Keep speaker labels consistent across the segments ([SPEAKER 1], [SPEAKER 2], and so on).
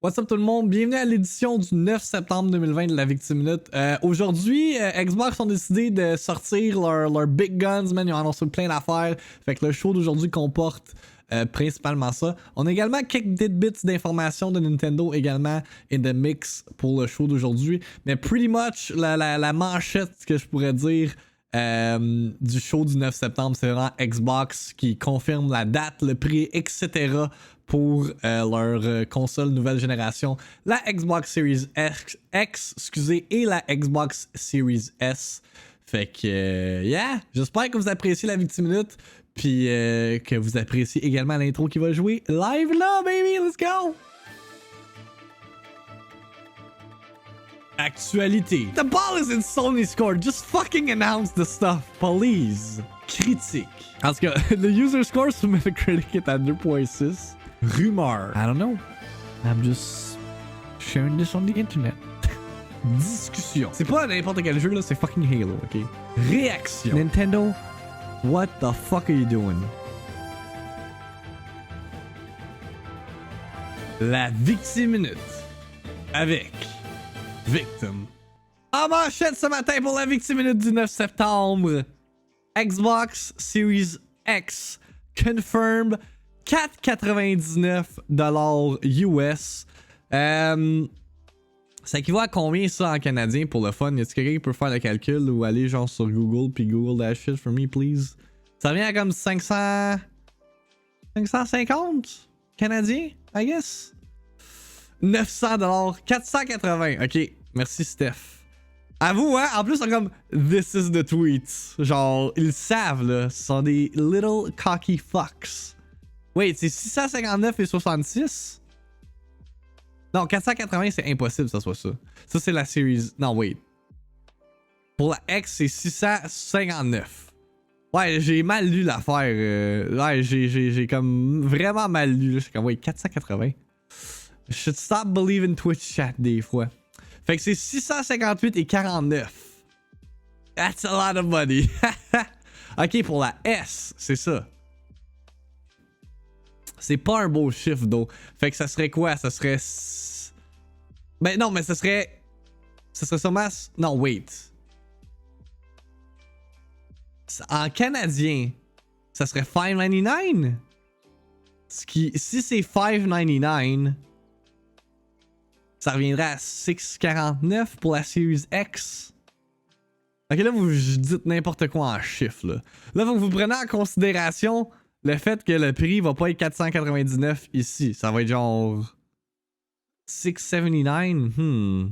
[SPEAKER 1] What's up tout le monde, bienvenue à l'édition du 9 septembre 2020 de la VIICTIIMINUTE. Aujourd'hui, Xbox ont décidé de sortir leur big guns, man, ils ont annoncé plein d'affaires. Fait que le show d'aujourd'hui comporte principalement ça. On a également quelques tidbits d'informations de Nintendo également in the mix pour le show d'aujourd'hui. Mais pretty much, la manchette que je pourrais dire du show du 9 septembre, c'est vraiment Xbox qui confirme la date, le prix, etc. pour leur console nouvelle génération, la Xbox Series X, et la Xbox Series S. Fait que, yeah, j'espère que vous appréciez la VIICTIIMINUTE, puis que vous appréciez également l'intro qui va jouer live là, baby, let's go! Actualité. The ball is in Sony's court, just fucking announce the stuff, please. Critique. Parce que le user score sur Metacritic est à 2.6. Rumeur. I don't know. I'm just sharing this on the internet. Discussion. C'est pas n'importe quel jeu là, c'est fucking Halo, ok? Réaction. Nintendo, what the fuck are you doing? La VIICTIIMINUTE avec Victim. En manchette ce matin pour la VIICTIIMINUTE du 9 septembre. Xbox Series X confirmed 4,99$ US. Ça équivaut à combien ça en canadien pour le fun? Y a-t-il quelqu'un qui peut faire le calcul ou aller genre sur Google puis Google that shit for me please? Ça revient à comme 550 canadiens, I guess? 900$, 480$. Ok, merci Steph. À vous, hein? En plus, c'est comme this is the tweet. Genre, ils savent là. Ce sont des little cocky fucks. Wait, c'est 659,66? Non, 480, c'est impossible que ça soit ça. Ça, c'est la Series... Non, wait. Pour la X, c'est 659. Ouais, j'ai mal lu l'affaire. Ouais, j'ai comme vraiment mal lu. Je suis comme, wait, 480. Je should stop believing Twitch chat des fois. Fait que c'est 658,49. That's a lot of money. Ok, pour la S, c'est ça. C'est pas un beau chiffre, d'eau. Fait que ça serait quoi? Ça serait... Ben non, mais ça serait... Ça serait sûrement... Non, wait. En canadien, ça serait $5.99? Ce qui... Si c'est $5.99, ça reviendrait à $6.49 pour la Series X. Ok, là, vous dites n'importe quoi en chiffres, là. Là, vous prenez en considération... le fait que le prix va pas être 499 ici, ça va être genre 679.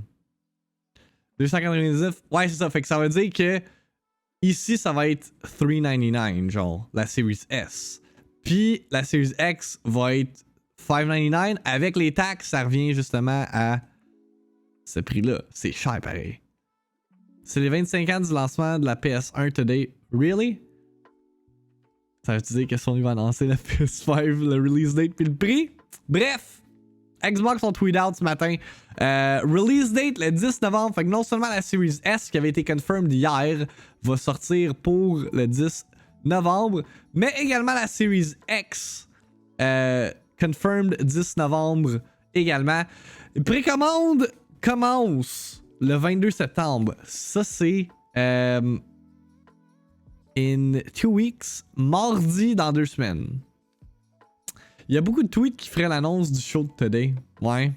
[SPEAKER 1] 299. Ouais, c'est ça. Fait que ça veut dire que ici, ça va être 399, genre la Series S. Puis la Series X va être 599. Avec les taxes, ça revient justement à ce prix-là. C'est cher pareil. C'est les 25 ans du lancement de la PS1 today. Really? Ça veut dire que Sony va annoncer la PS5, le release date puis le prix. Bref, Xbox ont tweet out ce matin. Release date le 10 novembre. Fait que non seulement la Series S qui avait été confirmed hier va sortir pour le 10 novembre, mais également la Series X confirmed 10 novembre également. Précommande commence le 22 septembre. Ça c'est... in 2 weeks, mardi dans 2 semaines. Il y a beaucoup de tweets qui feraient l'annonce du show de today. Ouais.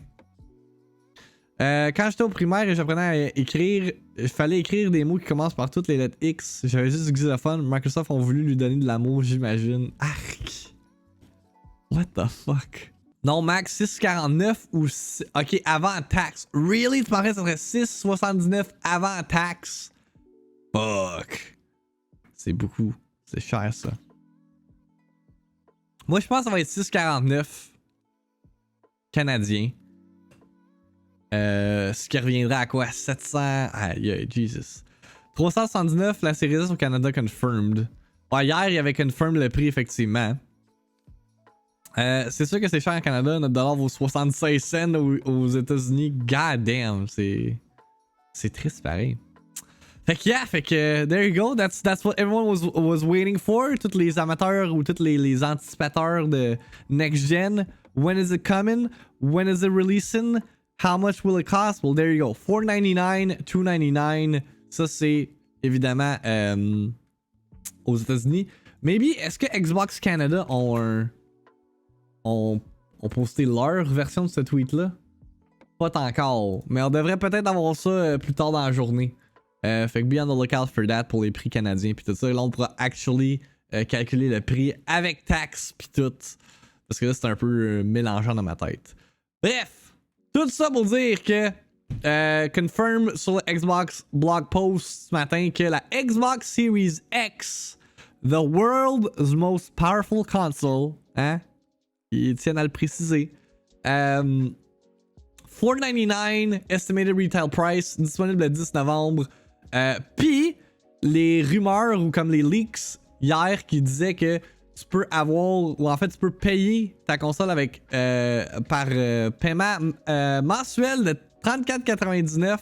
[SPEAKER 1] Quand j'étais au primaire et j'apprenais à écrire, il fallait écrire des mots qui commencent par toutes les lettres X. J'avais juste du xylophone. Microsoft ont voulu lui donner de l'amour, j'imagine. Arc. What the fuck? Non, Max, 6,49 ou... Ok, avant taxe. Really? Tu pensais que ça serait 6,79 avant taxe? Fuck. C'est beaucoup. C'est cher, ça. Moi, je pense que ça va être 6,49 canadiens. Ce qui reviendrait à quoi? 700... Aïe, Jesus. 379, la série S au Canada confirmed. Ouais, hier, il y avait confirmed le prix, effectivement. C'est sûr que c'est cher au Canada. Notre dollar vaut 76 cents aux États-Unis. God damn, c'est triste, pareil. Fait que, there you go, that's what everyone was waiting for. Tous les amateurs ou tous les anticipateurs de Next Gen When is it coming? When is it releasing? How much will it cost? Well, there you go. $4.99, $2.99. Ça, c'est évidemment aux États-Unis. Maybe, est-ce que Xbox Canada ont posté leur version de ce tweet-là? Pas encore. Mais on devrait peut-être avoir ça plus tard dans la journée. Fait que be on the lookout for that pour les prix canadiens puis tout ça. Là, on pourra actually calculer le prix avec taxes puis tout. Parce que là, c'est un peu mélangeant dans ma tête. Bref, tout ça pour dire que confirm sur le Xbox blog post ce matin que la Xbox Series X, the world's most powerful console, hein? Ils tiennent à le préciser. $4.99 estimated retail price, disponible le 10 novembre. Puis, les rumeurs ou comme les leaks hier qui disaient que tu peux avoir, ou en fait, tu peux payer ta console avec par paiement mensuel de $34,99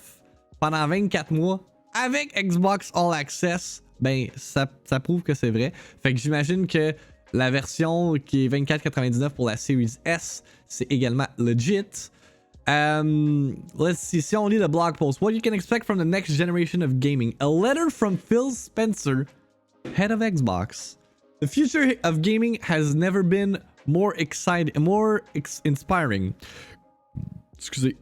[SPEAKER 1] pendant 24 mois avec Xbox All Access. Ben, ça prouve que c'est vrai. Fait que j'imagine que la version qui est $24,99 pour la Series S, c'est également legit. Let's see. Si on lit le blog post, what you can expect from the next generation of gaming. A letter from Phil Spencer, head of Xbox. The future of gaming has never been more exciting, inspiring. Excusez.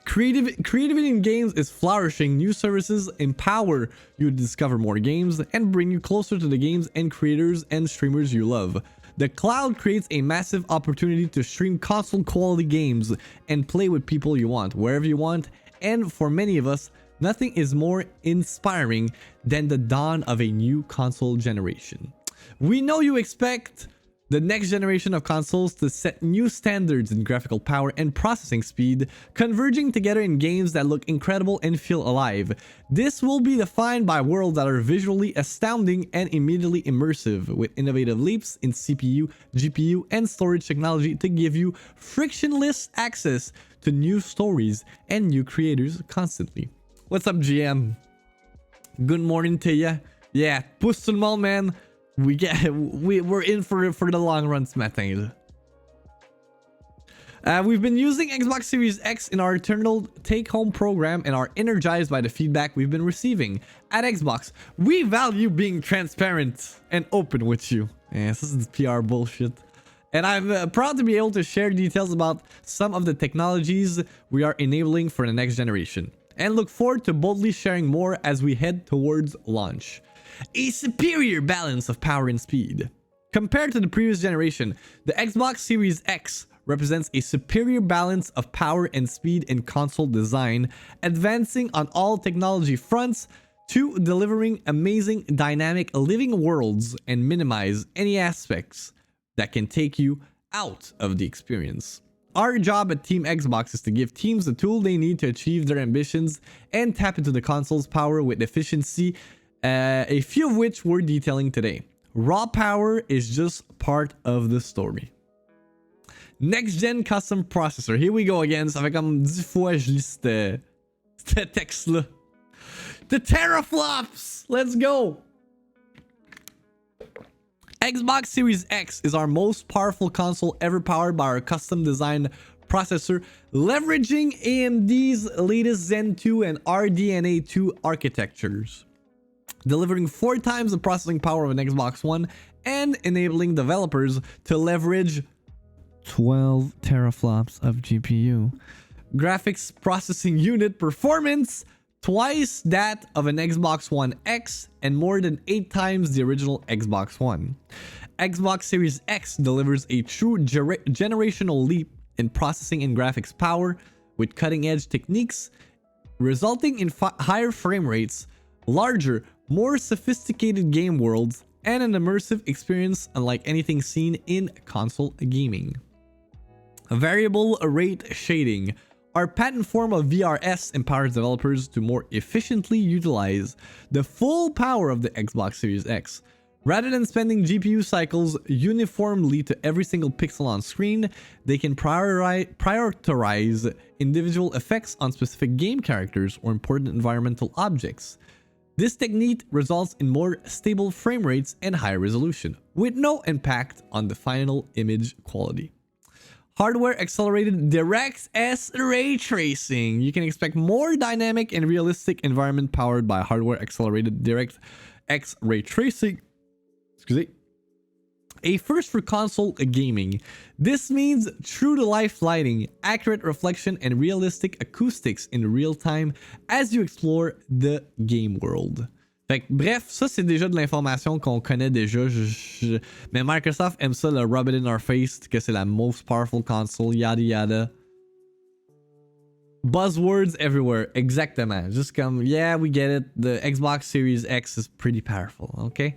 [SPEAKER 1] Creativity in games is flourishing. New services empower you to discover more games and bring you closer to the games and creators and streamers you love. The cloud creates a massive opportunity to stream console quality games and play with people you want, wherever you want, and for many of us, nothing is more inspiring than the dawn of a new console generation. We know you expect the next generation of consoles to set new standards in graphical power and processing speed, converging together in games that look incredible and feel alive. This will be defined by worlds that are visually astounding and immediately immersive, with innovative leaps in CPU, GPU, and storage technology to give you frictionless access to new stories and new creators constantly. What's up, GM? Good morning to ya. Yeah, pousse tout le monde, man. We're in for the long run ce matin. We've been using Xbox Series X in our eternal take-home program and are energized by the feedback we've been receiving. At Xbox, we value being transparent and open with you. Yes, this is PR bullshit. And I'm proud to be able to share details about some of the technologies we are enabling for the next generation, and look forward to boldly sharing more as we head towards launch. A superior balance of power and speed. Compared to the previous generation, the Xbox Series X represents a superior balance of power and speed in console design, advancing on all technology fronts to delivering amazing dynamic living worlds and minimize any aspects that can take you out of the experience. Our job at Team Xbox is to give teams the tool they need to achieve their ambitions and tap into the console's power with efficiency, a few of which we're detailing today. Raw power is just part of the story. Next Gen Custom Processor. Here we go again. Ça fait comme 10 fois je lis ce texte-là. The teraflops! Let's go! Xbox Series X is our most powerful console ever powered by our custom designed processor, leveraging AMD's latest Zen 2 and RDNA 2 architectures, delivering 4 times the processing power of an Xbox One and enabling developers to leverage 12 teraflops of GPU. Graphics processing unit performance, twice that of an Xbox One X and more than 8 times the original Xbox One. Xbox Series X delivers a true generational leap in processing and graphics power with cutting-edge techniques, resulting in higher frame rates, larger, more sophisticated game worlds, and an immersive experience unlike anything seen in console gaming. Variable rate shading. Our patent form of VRS empowers developers to more efficiently utilize the full power of the Xbox Series X. Rather than spending GPU cycles uniformly to every single pixel on screen, they can prioritize individual effects on specific game characters or important environmental objects. This technique results in more stable frame rates and higher resolution, with no impact on the final image quality. Hardware accelerated DirectX ray tracing. You can expect more dynamic and realistic environment powered by hardware accelerated DirectX ray tracing. Excusez. A first for console gaming. This means true-to-life lighting, accurate reflection, and realistic acoustics in real time as you explore the game world. Fait que, bref, ça c'est déjà de l'information qu'on connaît déjà. Mais Microsoft aime ça, le rub it in our face, que c'est la most powerful console, yada yada. Buzzwords everywhere, exactement. Just comme, yeah, we get it. The Xbox Series X is pretty powerful, okay?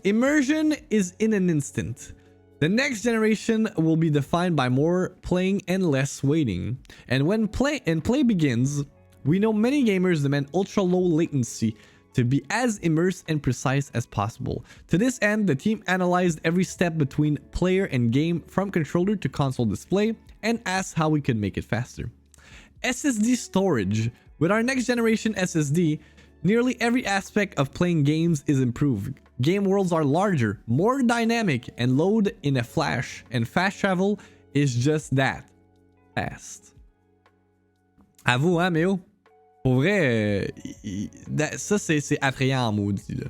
[SPEAKER 1] Immersion is in an instant. The next generation will be defined by more playing and less waiting. And when play begins, we know many gamers demand ultra-low latency to be as immersed and precise as possible. To this end, the team analyzed every step between player and game from controller to console display and asked how we could make it faster. SSD storage. With our next generation SSD, nearly every aspect of playing games is improved. Game worlds are larger, more dynamic, and load in a flash, and fast travel is just that. Fast. Avoue, hein, Méo? Pour vrai, ça c'est attrayant en maudit, là.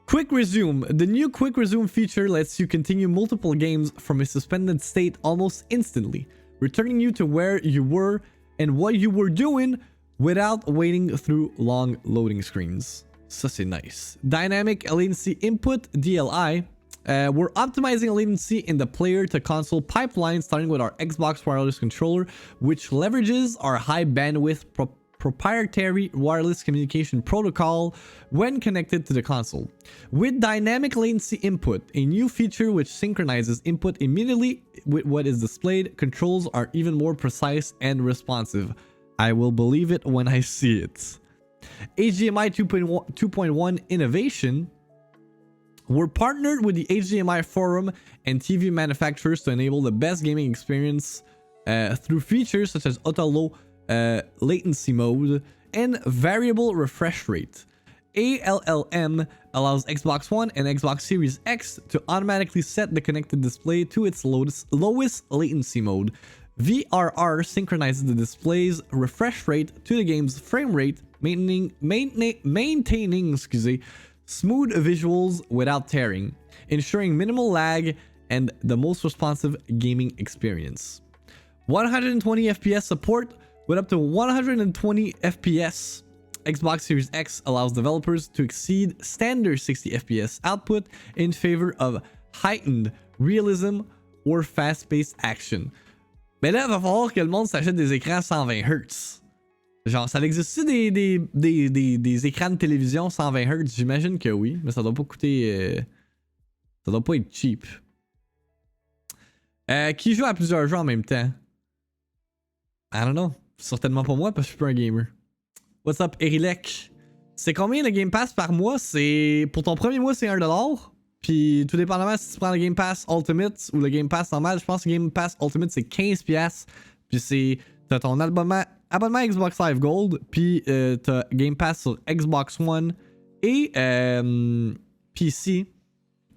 [SPEAKER 1] Quick Resume. The new Quick Resume feature lets you continue multiple games from a suspended state almost instantly, returning you to where you were and what you were doing without waiting through long loading screens. Ça c'est nice. Dynamic Latency Input, DLI. We're optimizing latency in the player to console pipeline starting with our Xbox wireless controller, which leverages our high bandwidth proprietary wireless communication protocol when connected to the console. With dynamic latency input, a new feature which synchronizes input immediately with what is displayed, controls are even more precise and responsive. I will believe it when I see it. HDMI 2.1 innovation. We're partnered with the HDMI forum and TV manufacturers to enable the best gaming experience through features such as ultra-low latency mode and variable refresh rate. ALLM allows Xbox One and Xbox Series X to automatically set the connected display to its lowest latency mode. VRR synchronizes the display's refresh rate to the game's frame rate, maintaining smooth visuals without tearing, ensuring minimal lag and the most responsive gaming experience. 120 FPS support with up to 120 FPS. Xbox Series X allows developers to exceed standard 60 FPS output in favor of heightened realism or fast-paced action. Mais là, il va falloir que le monde s'achète des écrans 120 Hz. Genre, ça existe des écrans de télévision 120 Hz? J'imagine que oui, mais ça doit pas coûter... ça doit pas être cheap. Qui joue à plusieurs jeux en même temps? I don't know. Certainement pas moi parce que je suis pas un gamer. What's up, Erilek? C'est combien le Game Pass par mois? C'est... Pour ton premier mois, c'est 1$. Puis tout dépendamment si tu prends le Game Pass Ultimate ou le Game Pass normal, je pense que le Game Pass Ultimate c'est 15$. Puis c'est... T'as ton abonnement Xbox Live Gold, puis t'as Game Pass sur Xbox One et PC.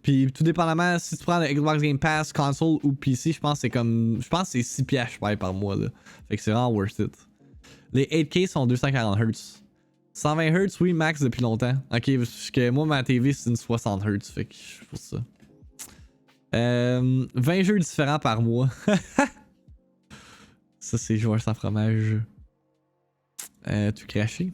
[SPEAKER 1] Puis tout dépendamment si tu prends le Xbox Game Pass console ou PC, je pense que c'est comme... Je pense que c'est 6$ je paye par mois là. Fait que c'est vraiment worth it. Les 8K sont 240 Hz. 120 Hz, oui, max depuis longtemps. Ok, parce que moi, ma TV, c'est une 60 Hz. Fait que je pour ça. 20 jeux différents par mois. Ça, c'est joueur sans fromage. Tout craché.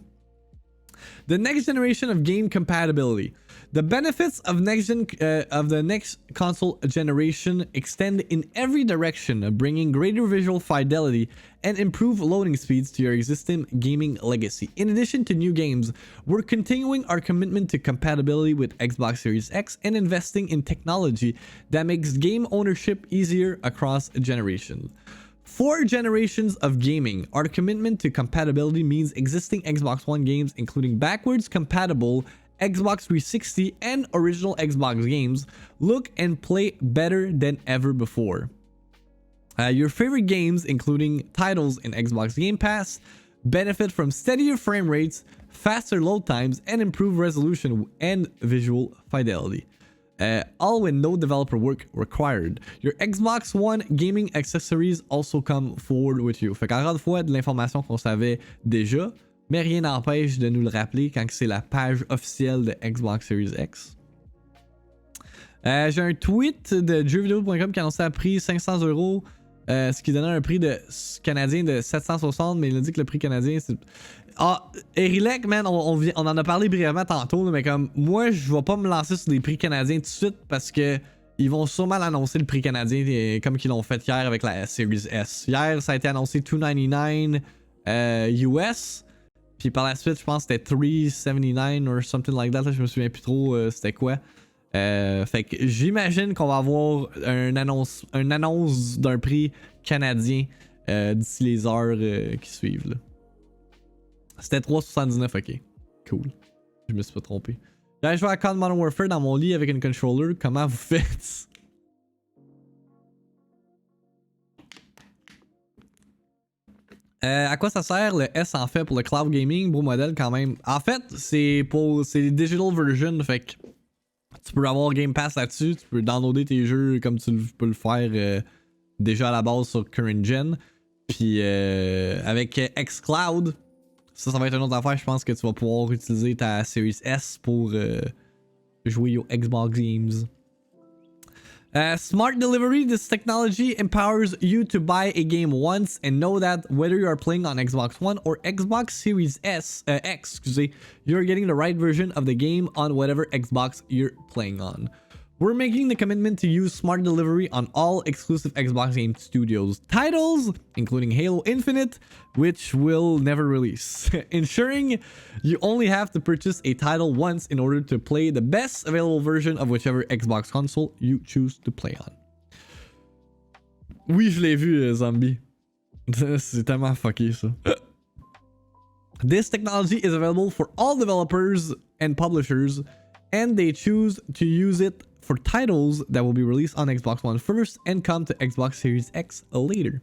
[SPEAKER 1] The next generation of game compatibility. The benefits of the next console generation extend in every direction, bringing greater visual fidelity and improved loading speeds to your existing gaming legacy. In addition to new games, we're continuing our commitment to compatibility with Xbox Series X and investing in technology that makes game ownership easier across generations. 4 generations of gaming. Our commitment to compatibility means existing Xbox One games, including backwards compatible Xbox 360 and original Xbox games, look and play better than ever before. Your favorite games, including titles in Xbox Game Pass, benefit from steadier frame rates, faster load times, and improved resolution and visual fidelity. All with no developer work required. Your Xbox One gaming accessories also come forward with you. Fait qu'encore une fois, de l'information qu'on savait déjà, mais rien n'empêche de nous le rappeler quand c'est la page officielle de Xbox Series X. J'ai un tweet de jeuxvideo.com qui annonçait à prix 500€, ce qui donnait un prix canadien de 760, mais il a dit que le prix canadien c'est... Ah, Erilec, man, on en a parlé brièvement tantôt, mais comme moi, je vais pas me lancer sur des prix canadiens tout de suite parce que ils vont sûrement annoncer le prix canadien comme qu'ils l'ont fait hier avec la Series S. Hier, ça a été annoncé $299 US, puis par la suite, je pense que c'était $379 or something like that. Là, je me souviens plus trop c'était quoi. Fait que j'imagine qu'on va avoir une annonce d'un prix canadien d'ici les heures qui suivent. Là. C'était 3,79, ok. Cool. Je me suis pas trompé. J'ai joué à COD Modern Warfare dans mon lit avec une controller. Comment vous faites? À quoi ça sert le S en fait pour le cloud gaming? Beau modèle quand même. En fait, c'est digital version. Fait que tu peux avoir Game Pass là-dessus. Tu peux downloader tes jeux comme tu peux le faire déjà à la base sur current gen. Puis avec xCloud. Ça va être une autre affaire. Je pense que tu vas pouvoir utiliser ta Series S pour jouer aux Xbox games. Smart delivery. This technology empowers you to buy a game once and know that whether you are playing on Xbox One or Xbox Series X, you're getting the right version of the game on whatever Xbox you're playing on. We're making the commitment to use smart delivery on all exclusive Xbox Game Studios titles, including Halo Infinite, which will never release, ensuring you only have to purchase a title once in order to play the best available version of whichever Xbox console you choose to play on. Oui, je l'ai vu, Zombie. C'est tellement fucké, ça. This technology is available for all developers and publishers, and they choose to use it for titles that will be released on Xbox One first and come to Xbox Series X later.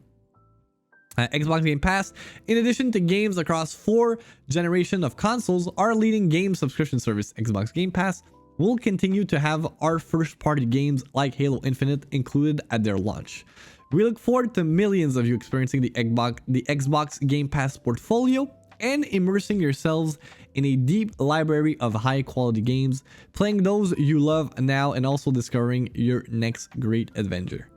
[SPEAKER 1] Xbox Game Pass, in addition to games across 4 generations of consoles, our leading game subscription service, Xbox Game Pass, will continue to have our first-party games like Halo Infinite included at their launch. We look forward to millions of you experiencing the Xbox Game Pass portfolio and immersing yourselves in a deep library of high-quality games, playing those you love now and also discovering your next great adventure.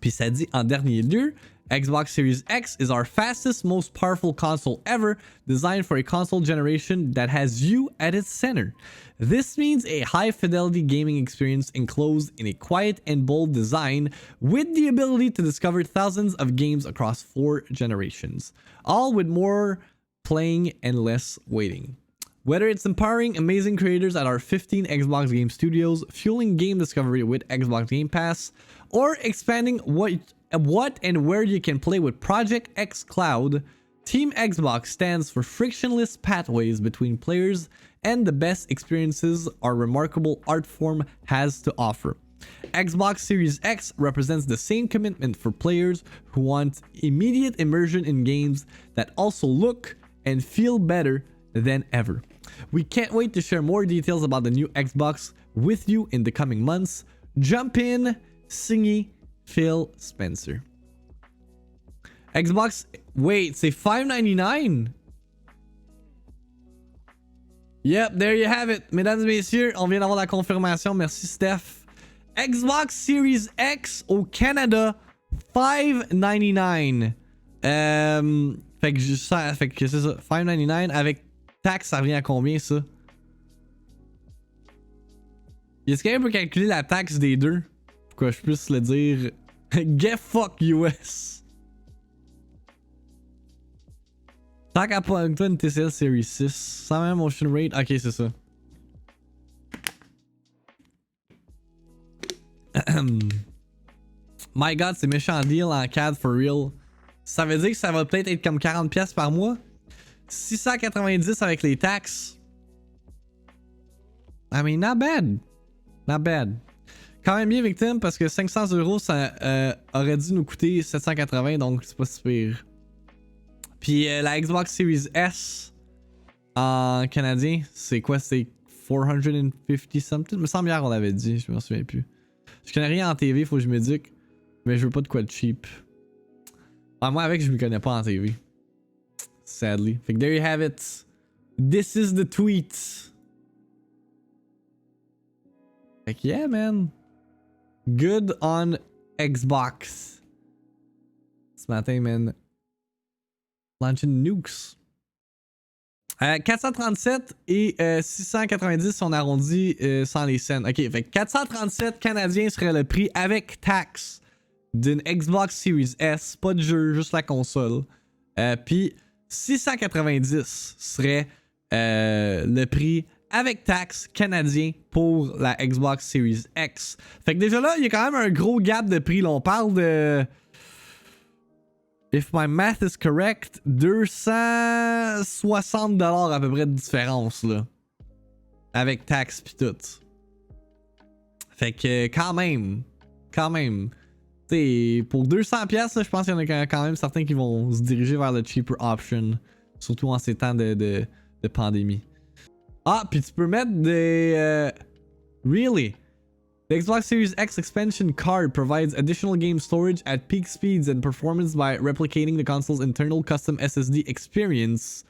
[SPEAKER 1] Puis ça dit en dernier lieu, Xbox Series X is our fastest, most powerful console ever, designed for a console generation that has you at its center. This means a high-fidelity gaming experience enclosed in a quiet and bold design with the ability to discover thousands of games across 4 generations, all with more playing and less waiting. Whether it's empowering amazing creators at our 15 Xbox Game Studios, fueling game discovery with Xbox Game Pass, or expanding what and where you can play with Project X Cloud, Team Xbox stands for frictionless pathways between players and the best experiences our remarkable art form has to offer. Xbox Series X represents the same commitment for players who want immediate immersion in games that also look and feel better than ever. We can't wait to share more details about the new Xbox with you in the coming months. Jump in, signé Phil Spencer. Xbox, wait, c'est $5.99? Yep, there you have it. Mesdames et messieurs, on vient d'avoir la confirmation. Merci, Steph. Xbox Series X au Canada, $5.99. Fait que c'est ça, $5.99 avec taxe, ça revient à combien ça? Est-ce quelqu'un peut calculer la taxe des deux? Pour que je puisse le dire. Get fuck US. Tant qu'à pas avec toi une TCL Series 6, sans même motion rate. Ok, c'est ça. My god, c'est méchant deal en CAD for real. Ça veut dire que ça va peut-être être comme 40$ par mois. 690 avec les taxes. I mean, not bad. Not bad. Quand même bien, Victime, parce que 500€, ça aurait dû nous coûter 780$, donc c'est pas si pire. Puis la Xbox Series S en canadien, c'est quoi? C'est 450 something. Il me semble hier on l'avait dit, je me souviens plus. Je connais rien en TV, faut que je m'éduque. Mais je veux pas de quoi de cheap. Ah, moi avec, je m'y connais pas en TV. Sadly. Fait que there you have it. This is the tweet. Fait que yeah, man. Good on Xbox. Ce matin, man. Launching nukes. 437 et 690 si on arrondit sans les cents. Ok, fait 437 canadiens serait le prix avec taxe d'une Xbox Series S. Pas de jeu, juste la console. Puis 690 serait le prix avec taxe canadien pour la Xbox Series X. Fait que déjà là, il y a quand même un gros gap de prix. Là, on parle de... If my math is correct, 260$ à peu près de différence, là. Avec taxe pis tout. Fait que quand même. T'sais, pour 200$, là, je pense qu'il y en a quand même certains qui vont se diriger vers le cheaper option. Surtout en ces temps de pandémie. Ah, puis tu peux mettre des... Really? The Xbox Series X expansion card provides additional game storage at peak speeds and performance by replicating the console's internal custom SSD experience.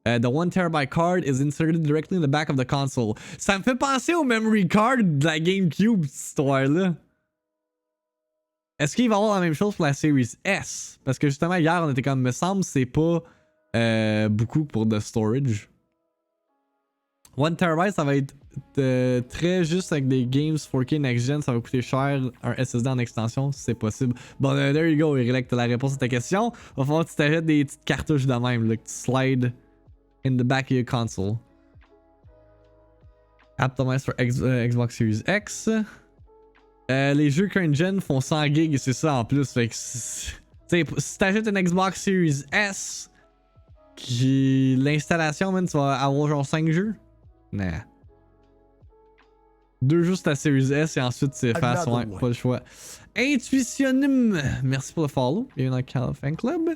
[SPEAKER 1] The 1TB card is inserted directly in the back of the console. Ça me fait penser au memory card de la GameCube, cette histoire-là. Est-ce qu'il va y avoir la même chose pour la Series S? Parce que justement, hier, on était comme, me semble, c'est pas beaucoup pour de storage. 1TB, ça va être très juste avec des games 4K Next Gen, ça va coûter cher un SSD en extension si c'est possible. Bon, there you go, Eric, t'as la réponse à ta question. Va falloir que tu t'achètes des petites cartouches de même, là, que tu slide in the back of your console. Optimized for Xbox Series X. Les jeux current gen font 100 gigs et c'est ça en plus. Fait que si t'achètes une Xbox Series S, qui l'installation, man, tu vas avoir genre 5 jeux. Nah. 2 jeux sur ta Series S et ensuite c'est face. Ouais, pas le choix. Intuitionum. Merci pour le follow. Bienvenue dans le fan club.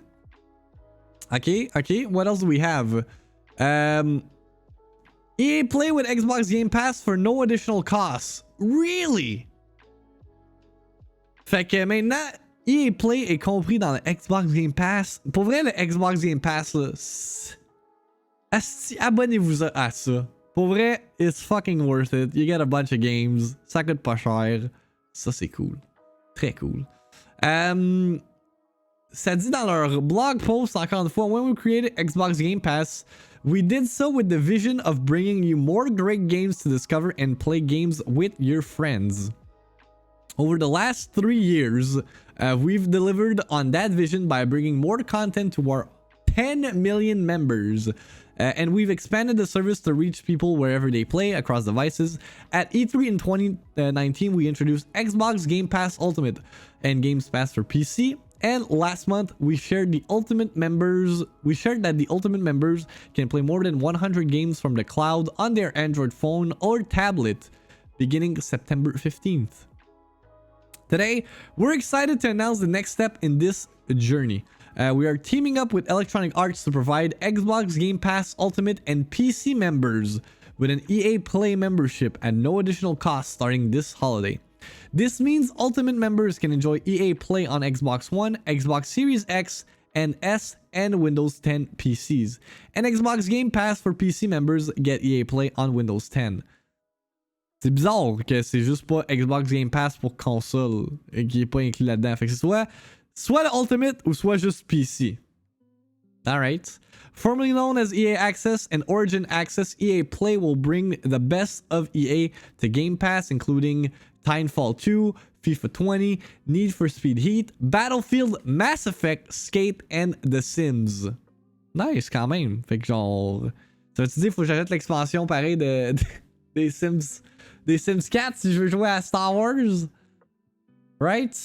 [SPEAKER 1] Ok. What else do we have? EA Play with Xbox Game Pass for no additional costs. Really? Fait que maintenant, EA Play est compris dans le Xbox Game Pass. Pour vrai, le Xbox Game Pass, là, abonnez-vous à ça. Pour vrai, it's fucking worth it. You get a bunch of games. Ça coûte pas cher. Ça, c'est cool. Très cool. Ça dit dans leur blog post, encore une fois, when we created Xbox Game Pass, we did so with the vision of bringing you more great games to discover and play games with your friends. Over the last 3 years, we've delivered on that vision by bringing more content to our 10 million members. And we've expanded the service to reach people wherever they play across devices. At E3 in 2019, we introduced Xbox Game Pass Ultimate and Games Pass for PC. And last month, we shared that the Ultimate members can play more than 100 games from the cloud on their Android phone or tablet, beginning September 15th. Today, we're excited to announce the next step in this journey. We are teaming up with Electronic Arts to provide Xbox Game Pass Ultimate and PC members with an EA Play membership at no additional cost starting this holiday. This means Ultimate members can enjoy EA Play on Xbox One, Xbox Series X and S, and Windows 10 PCs. And Xbox Game Pass for PC members get EA Play on Windows 10. C'est bizarre que c'est juste pas Xbox Game Pass pour console qui est pas inclus là-dedans. Fait que c'est soit le Ultimate ou soit juste PC. Alright. Formerly known as EA Access and Origin Access, EA Play will bring the best of EA to Game Pass, including Titanfall 2, FIFA 20, Need for Speed Heat, Battlefield, Mass Effect, Skate, and The Sims. Nice quand même. Fait que genre... Ça veut-tu dire qu'il faut que j'achète l'expansion pareil des Sims... Des Sims 4 si je veux jouer à Star Wars? Right?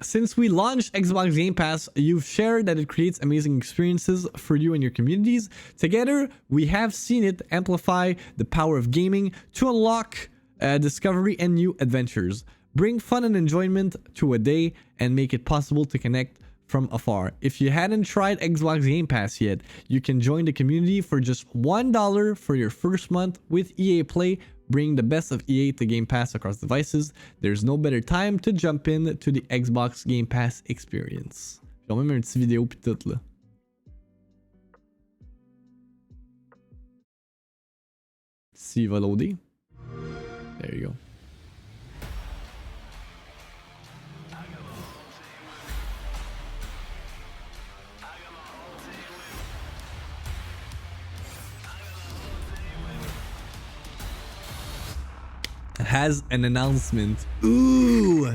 [SPEAKER 1] Since we launched Xbox Game Pass, you've shared that it creates amazing experiences for you and your communities. Together, we have seen it amplify the power of gaming to unlock discovery and new adventures. Bring fun and enjoyment to a day and make it possible to connect from afar. If you hadn't tried Xbox Game Pass yet, you can join the community for just $1 for your first month with EA Play. Bring the best of EA to Game Pass across devices. There's no better time to jump in to the Xbox Game Pass experience. J'ai même un petit vidéo pis tout là. S'il va loader. There you go. Has an announcement. Ooh!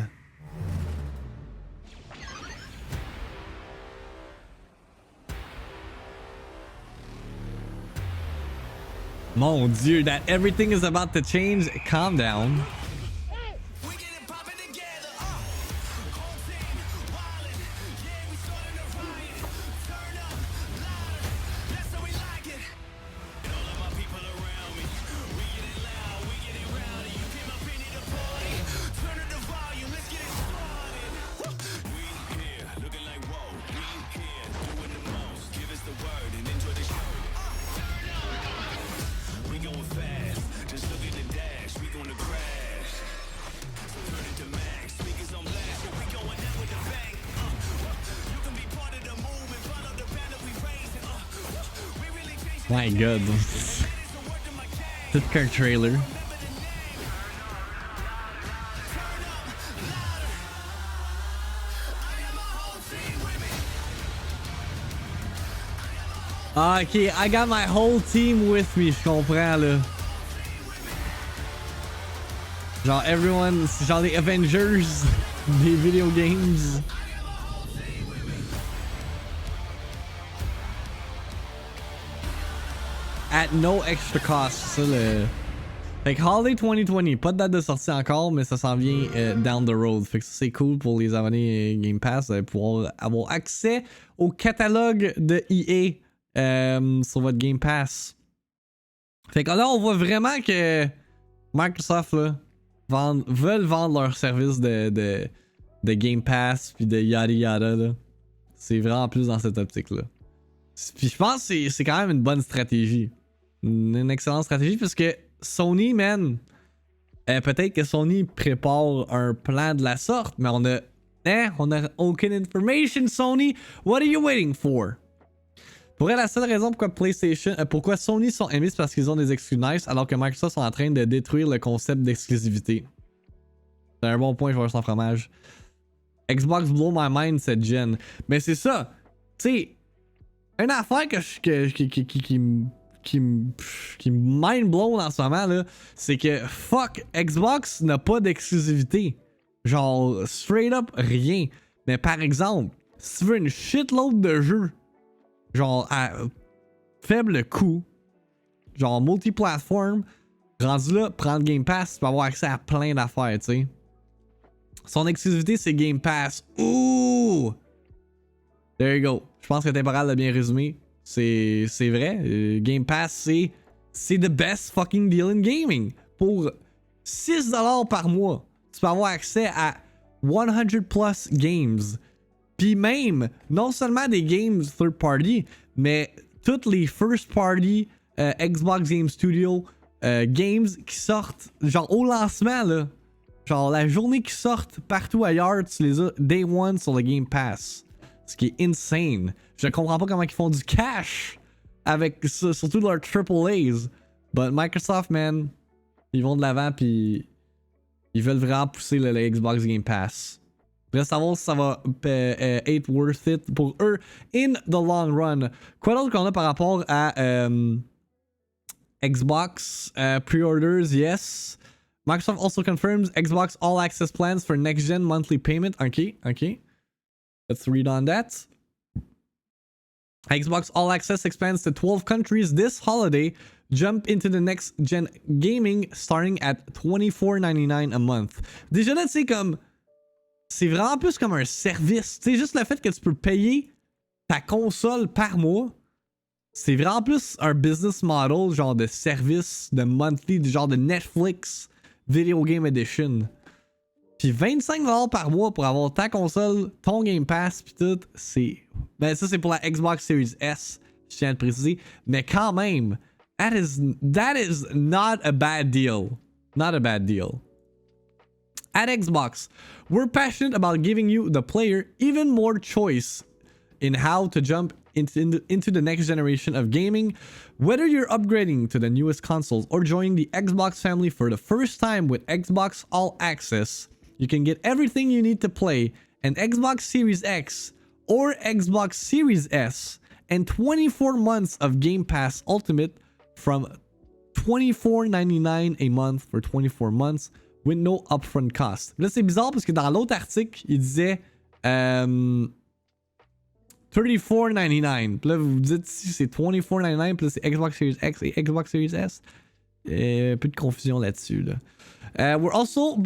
[SPEAKER 1] Mon Dieu, that everything is about to change. Calm down. My god. Peut-être qu'un trailer. Ah, ok, I got my whole team with me, je comprends là. Genre everyone, genre les Avengers des video games. At no extra cost, ça le... Fait que Holiday 2020, pas de date de sortie encore, mais ça s'en vient down the road. Fait que c'est cool pour les abonnés Game Pass de pouvoir avoir accès au catalogue de EA sur votre Game Pass. Fait que là, on voit vraiment que Microsoft là, veulent vendre leur service de Game Pass puis de yada yada là. C'est vraiment plus dans cette optique là. Puis je pense que c'est quand même une bonne stratégie. Une excellente stratégie parce que Sony, man, peut-être que Sony prépare un plan de la sorte, mais on a aucune information, Sony. What are you waiting for? Pour elle, la seule raison pourquoi Sony sont aimés, c'est parce qu'ils ont des exclus nice, alors que Microsoft sont en train de détruire le concept d'exclusivité. C'est un bon point, je vais sans fromage. Xbox blow my mind cette gen. Mais c'est ça. Tu sais, une affaire qui me mind blown en ce moment là, c'est que fuck, Xbox n'a pas d'exclusivité. Genre, straight up, rien. Mais par exemple, si tu veux une shitload de jeux, genre à faible coût, genre multi-platform, rendu là, prendre Game Pass, tu peux avoir accès à plein d'affaires, tu sais. Son exclusivité, c'est Game Pass. Ouh! There you go. Je pense que Temporal l'a bien résumé. C'est vrai. Game Pass, c'est the best fucking deal in gaming. Pour $6 par mois, tu peux avoir accès à 100 plus games. Puis même, non seulement des games third party, mais toutes les first party Xbox Game Studio games qui sortent, genre au lancement là. Genre la journée qui sortent partout ailleurs, tu les as day one sur le Game Pass. Ce qui est insane. Je comprends pas comment ils font du cash avec ça, surtout leurs AAAs. But Microsoft, man, ils vont de l'avant puis ils veulent vraiment pousser le Xbox Game Pass. Reste à voir si ça va être worth it pour eux in the long run. Quoi d'autre qu'on a par rapport à Xbox pre-orders? Yes. Microsoft also confirms Xbox All Access plans for next-gen monthly payment. Okay. Let's read on that. Xbox All Access expands to 12 countries this holiday. Jump into the next-gen gaming starting at $24.99 a month. Déjà là, tu sais, comme... C'est vraiment plus comme un service. Tu sais, juste le fait que tu peux payer ta console par mois, c'est vraiment plus un business model, genre de service, de monthly, du genre de Netflix Video Game Edition. Puis 25$ par mois pour avoir ta console, ton Game Pass, puis tout, c'est... Ben ça, c'est pour la Xbox Series S, je tiens à le préciser. Mais quand même, that is not a bad deal. Not a bad deal. At Xbox, we're passionate about giving you, the player, even more choice in how to jump into the next generation of gaming. Whether you're upgrading to the newest consoles or joining the Xbox family for the first time with Xbox All Access, you can get everything you need to play an Xbox Series X or Xbox Series S and 24 months of Game Pass Ultimate from $24.99 a month for 24 months with no upfront cost. Là, c'est bizarre parce que dans l'autre article, il disait $34.99. Puis là, vous vous dites si c'est $24.99, puis là, c'est Xbox Series X et Xbox Series S. Un peu de confusion là-dessus, là. We're also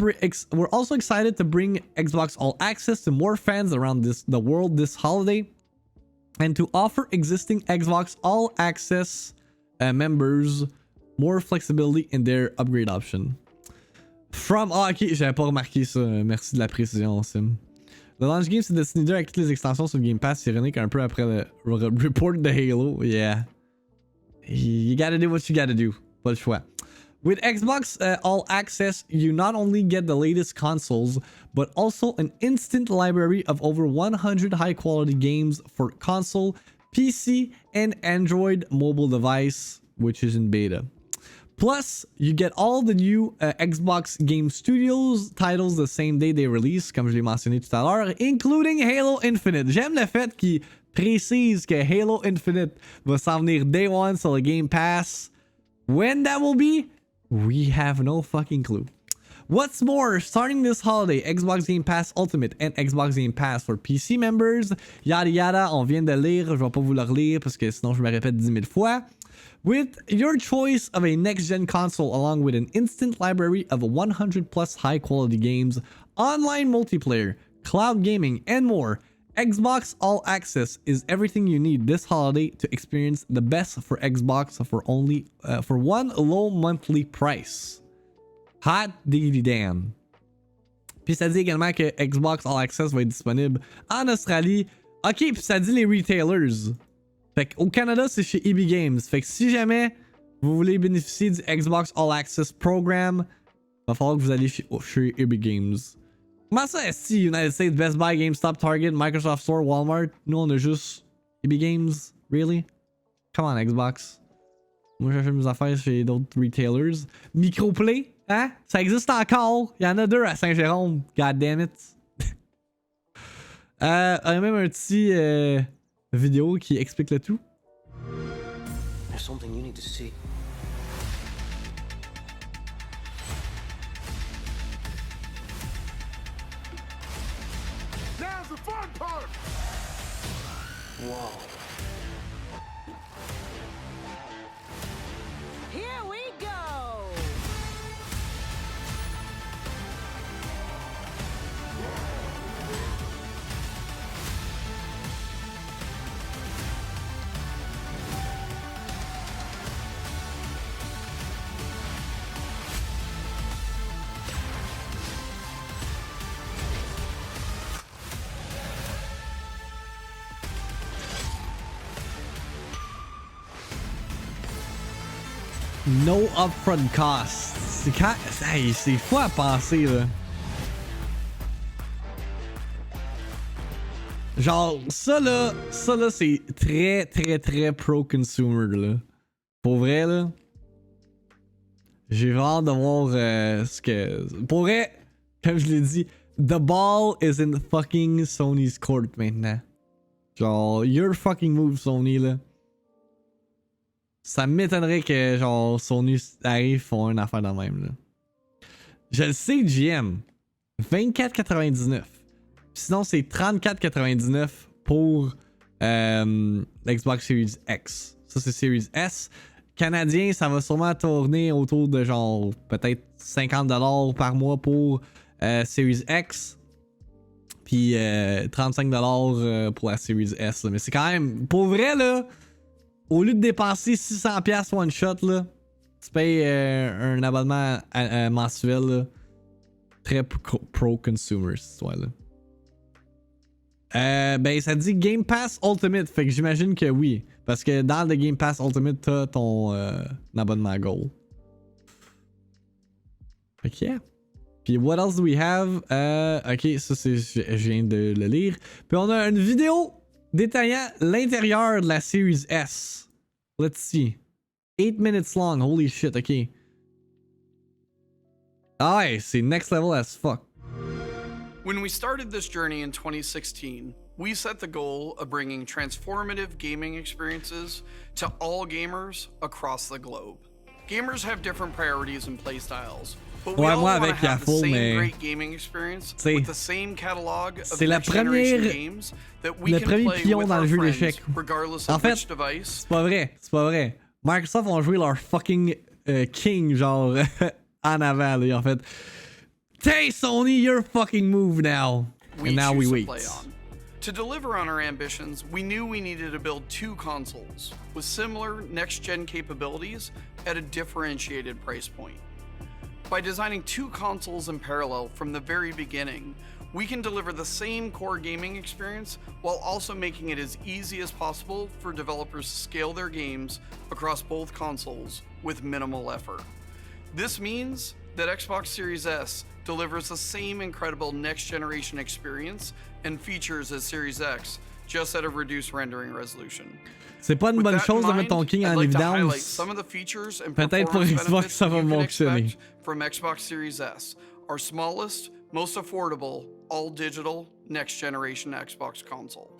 [SPEAKER 1] excited to bring Xbox All Access to more fans around the world this holiday, and to offer existing Xbox All Access members more flexibility in their upgrade option. Ok, j'avais pas remarqué ça. Merci de la précision, Sim. Le launch game, c'est Destiny 2 avec toutes les extensions sur le Game Pass. C'est ironique un peu après le report de Halo. Yeah. You gotta do what you gotta do. Pas le choix. With Xbox All Access, you not only get the latest consoles, but also an instant library of over 100 high-quality games for console, PC, and Android mobile device, which is in beta. Plus, you get all the new Xbox Game Studios titles the same day they release, comme je l'ai mentionné tout à l'heure, including Halo Infinite. J'aime le fait qu'il précise que Halo Infinite va s'en venir day one sur le Game Pass. When that will be, we have no fucking clue. What's more, starting this holiday, Xbox Game Pass Ultimate and Xbox Game Pass for PC members, yada yada, on vient de lire, je vais pas vous le relire parce que sinon je me répète 10 000 fois. With your choice of a next-gen console along with an instant library of 100 plus high-quality games, online multiplayer, cloud gaming, and more, Xbox All Access is everything you need this holiday to experience the best for Xbox for one low monthly price. Hot diggity damn. Puis ça dit également que Xbox All Access va être disponible en Australie. Ok, puis ça dit les retailers. Fait qu'au Canada, c'est chez EB Games. Fait que si jamais vous voulez bénéficier du Xbox All Access Program, va falloir que vous allez chez EB Games. Comment ça, est-ce United States, Best Buy, GameStop, Target, Microsoft Store, Walmart? Nous, on a juste EB Games? Really? Come on, Xbox. Moi, j'achète mes affaires chez d'autres retailers. Microplay, hein? Ça existe encore. Il y en a 2 à Saint-Jérôme. God damn it. Il y a même un petit vidéo qui explique le tout.
[SPEAKER 2] There's something you need to see.
[SPEAKER 3] Now's the fun part!
[SPEAKER 2] Whoa.
[SPEAKER 4] Here we go!
[SPEAKER 1] No upfront cost. C'est quand... Hey, c'est fou à penser, là. Genre, ça là, c'est très, très, très pro-consumer, là. Pour vrai, là. J'ai hâte de voir ce que... Pour vrai, comme je l'ai dit, the ball is in fucking Sony's court maintenant. Genre, your fucking move, Sony, là. Ça m'étonnerait que, genre, Sony arrive, font une affaire de même, là. Je le sais, GM. 24,99. Sinon, c'est 34,99 pour l'Xbox Series X. Ça, c'est Series S. Canadien, ça va sûrement tourner autour de, genre, peut-être 50$ par mois pour Series X. Puis 35$ pour la Series S. Là. Mais c'est quand même... Pour vrai, là... Au lieu de dépenser 600$ one shot, là, tu payes un abonnement mensuel. Là. très pro-consumer, cette histoire-là. Ben, ça dit Game Pass Ultimate, fait que j'imagine que oui. Parce que dans le Game Pass Ultimate, t'as ton abonnement Gold. Fait que yeah. Puis what else do we have? Ok, ça c'est, je viens de le lire. Puis on a une vidéo détaillant l'intérieur de la Series S. Let's see. 8 minutes long, holy shit, ok. Ah ouais, c'est next level as fuck.
[SPEAKER 3] When we started this journey in 2016, we set the goal of bringing transformative gaming experiences to all gamers across the globe. Gamers have different priorities and playstyles, but we all want to have the same great gaming experience with the same catalog of next generation games that we can play with our friends, regardless of which device.
[SPEAKER 1] C'est pas vrai, c'est pas vrai. Microsoft ont joué leur fucking king, genre, en avant, là, en fait. Hey, Sony, your fucking move now. And now we wait.
[SPEAKER 3] To deliver on our ambitions, we knew we needed to build two consoles with similar next-gen capabilities at a differentiated price point. By designing two consoles in parallel from the very beginning, we can deliver the same core gaming experience while also making it as easy as possible for developers to scale their games across both consoles with minimal effort. This means that Xbox Series S delivers the same incredible next-generation experience and features as Series X, just at a reduced rendering resolution.
[SPEAKER 1] C'est pas une bonne chose de mettre ton king en évidence. Peut-être pour Xbox ça va fonctionner.
[SPEAKER 3] From Xbox Series S, our smallest, most affordable, all-digital, next-generation Xbox console.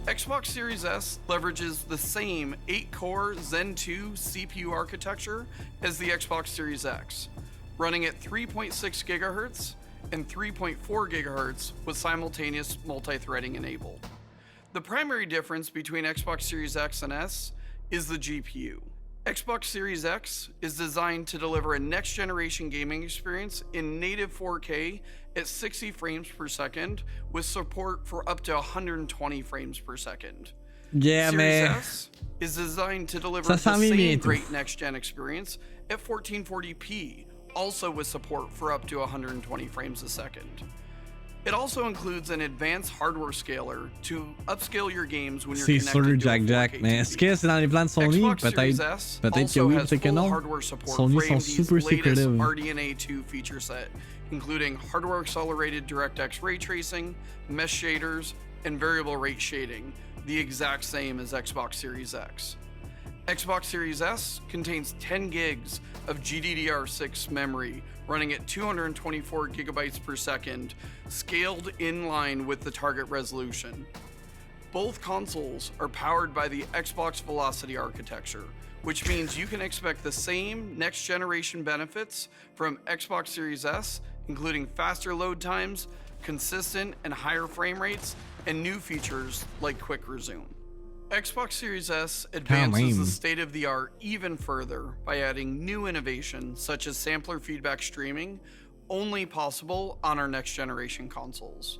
[SPEAKER 3] Xbox Series S leverages the same 8-core Zen 2 CPU architecture as the Xbox Series X, running at 3.6 GHz and 3.4 GHz with simultaneous multi-threading enabled. The primary difference between Xbox Series X and S is the GPU. Xbox Series X is designed to deliver a next-generation gaming experience in native 4K at 60 frames per second with support for up to 120 frames per second.
[SPEAKER 1] Yeah,
[SPEAKER 3] Series
[SPEAKER 1] man.
[SPEAKER 3] S is designed to deliver the same great next-gen experience at 1440p, also with support for up to 120 frames a second. It also includes an advanced hardware scaler to upscale your games when you're connected to a 4K TV.
[SPEAKER 1] Mais est-ce que c'est dans les plans de Sony? Peut-être que oui, peut-être que non. Sony sont super secretive.
[SPEAKER 3] RDNA 2 feature set, including hardware accelerated DirectX ray tracing, mesh shaders, and variable rate shading, the exact same as Xbox Series X. Xbox Series S contains 10 gigs of GDDR6 memory running at 224 gigabytes per second, scaled in line with the target resolution. Both consoles are powered by the Xbox Velocity architecture, which means you can expect the same next-generation benefits from Xbox Series S, including faster load times, consistent and higher frame rates, and new features like Quick Resume. Xbox Series S advances the state-of-the-art even further by adding new innovations such as sampler feedback streaming, only possible on our next-generation consoles.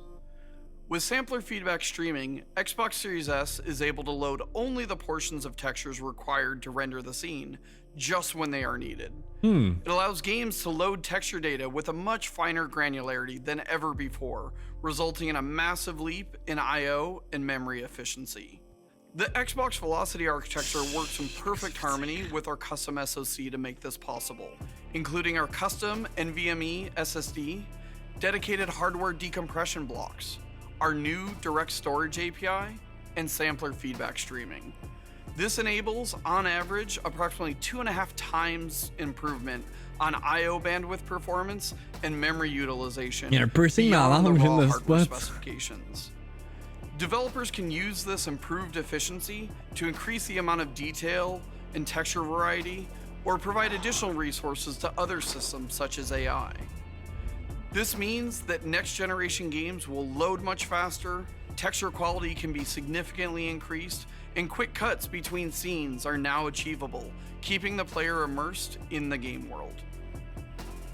[SPEAKER 3] With sampler feedback streaming, Xbox Series S is able to load only the portions of textures required to render the scene, just when they are needed. It allows games to load texture data with a much finer granularity than ever before, resulting in a massive leap in I/O and memory efficiency. The Xbox Velocity architecture works in perfect harmony with our custom SoC to make this possible, including our custom NVMe SSD, dedicated hardware decompression blocks, our new direct storage API, and sampler feedback streaming. This enables, on average, approximately 2.5 times improvement on I/O bandwidth performance and memory utilization beyond the raw hardware specifications. Developers can use this improved efficiency to increase the amount of detail and texture variety, or provide additional resources to other systems such as AI. This means that next-generation games will load much faster, texture quality can be significantly increased, and quick cuts between scenes are now achievable, keeping the player immersed in the game world.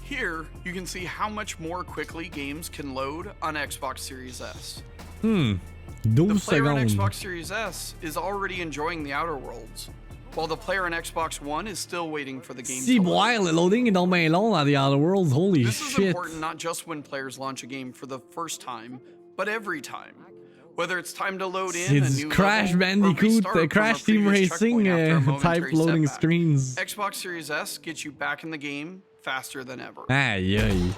[SPEAKER 3] Here, you can see how much more quickly games can load on Xbox Series S. The player in Xbox Series S is already enjoying the Outer Worlds. while the player on Xbox One is still waiting for the game
[SPEAKER 1] Si,
[SPEAKER 3] to
[SPEAKER 1] boy,
[SPEAKER 3] load.
[SPEAKER 1] le loading est donc bien long dans The Outer Worlds. Holy
[SPEAKER 3] This is
[SPEAKER 1] shit.
[SPEAKER 3] important not just when players launch a game for the first time, but every time. Whether it's time to load in a
[SPEAKER 1] C'est
[SPEAKER 3] new
[SPEAKER 1] du Crash
[SPEAKER 3] level or
[SPEAKER 1] Bandicoot,
[SPEAKER 3] restart from a
[SPEAKER 1] Crash Team
[SPEAKER 3] previous
[SPEAKER 1] Racing
[SPEAKER 3] checkpoint after a
[SPEAKER 1] type
[SPEAKER 3] momentary
[SPEAKER 1] loading
[SPEAKER 3] setback.
[SPEAKER 1] screens.
[SPEAKER 3] Xbox Series S gets you back in the game faster than ever.
[SPEAKER 1] Aïe aïe.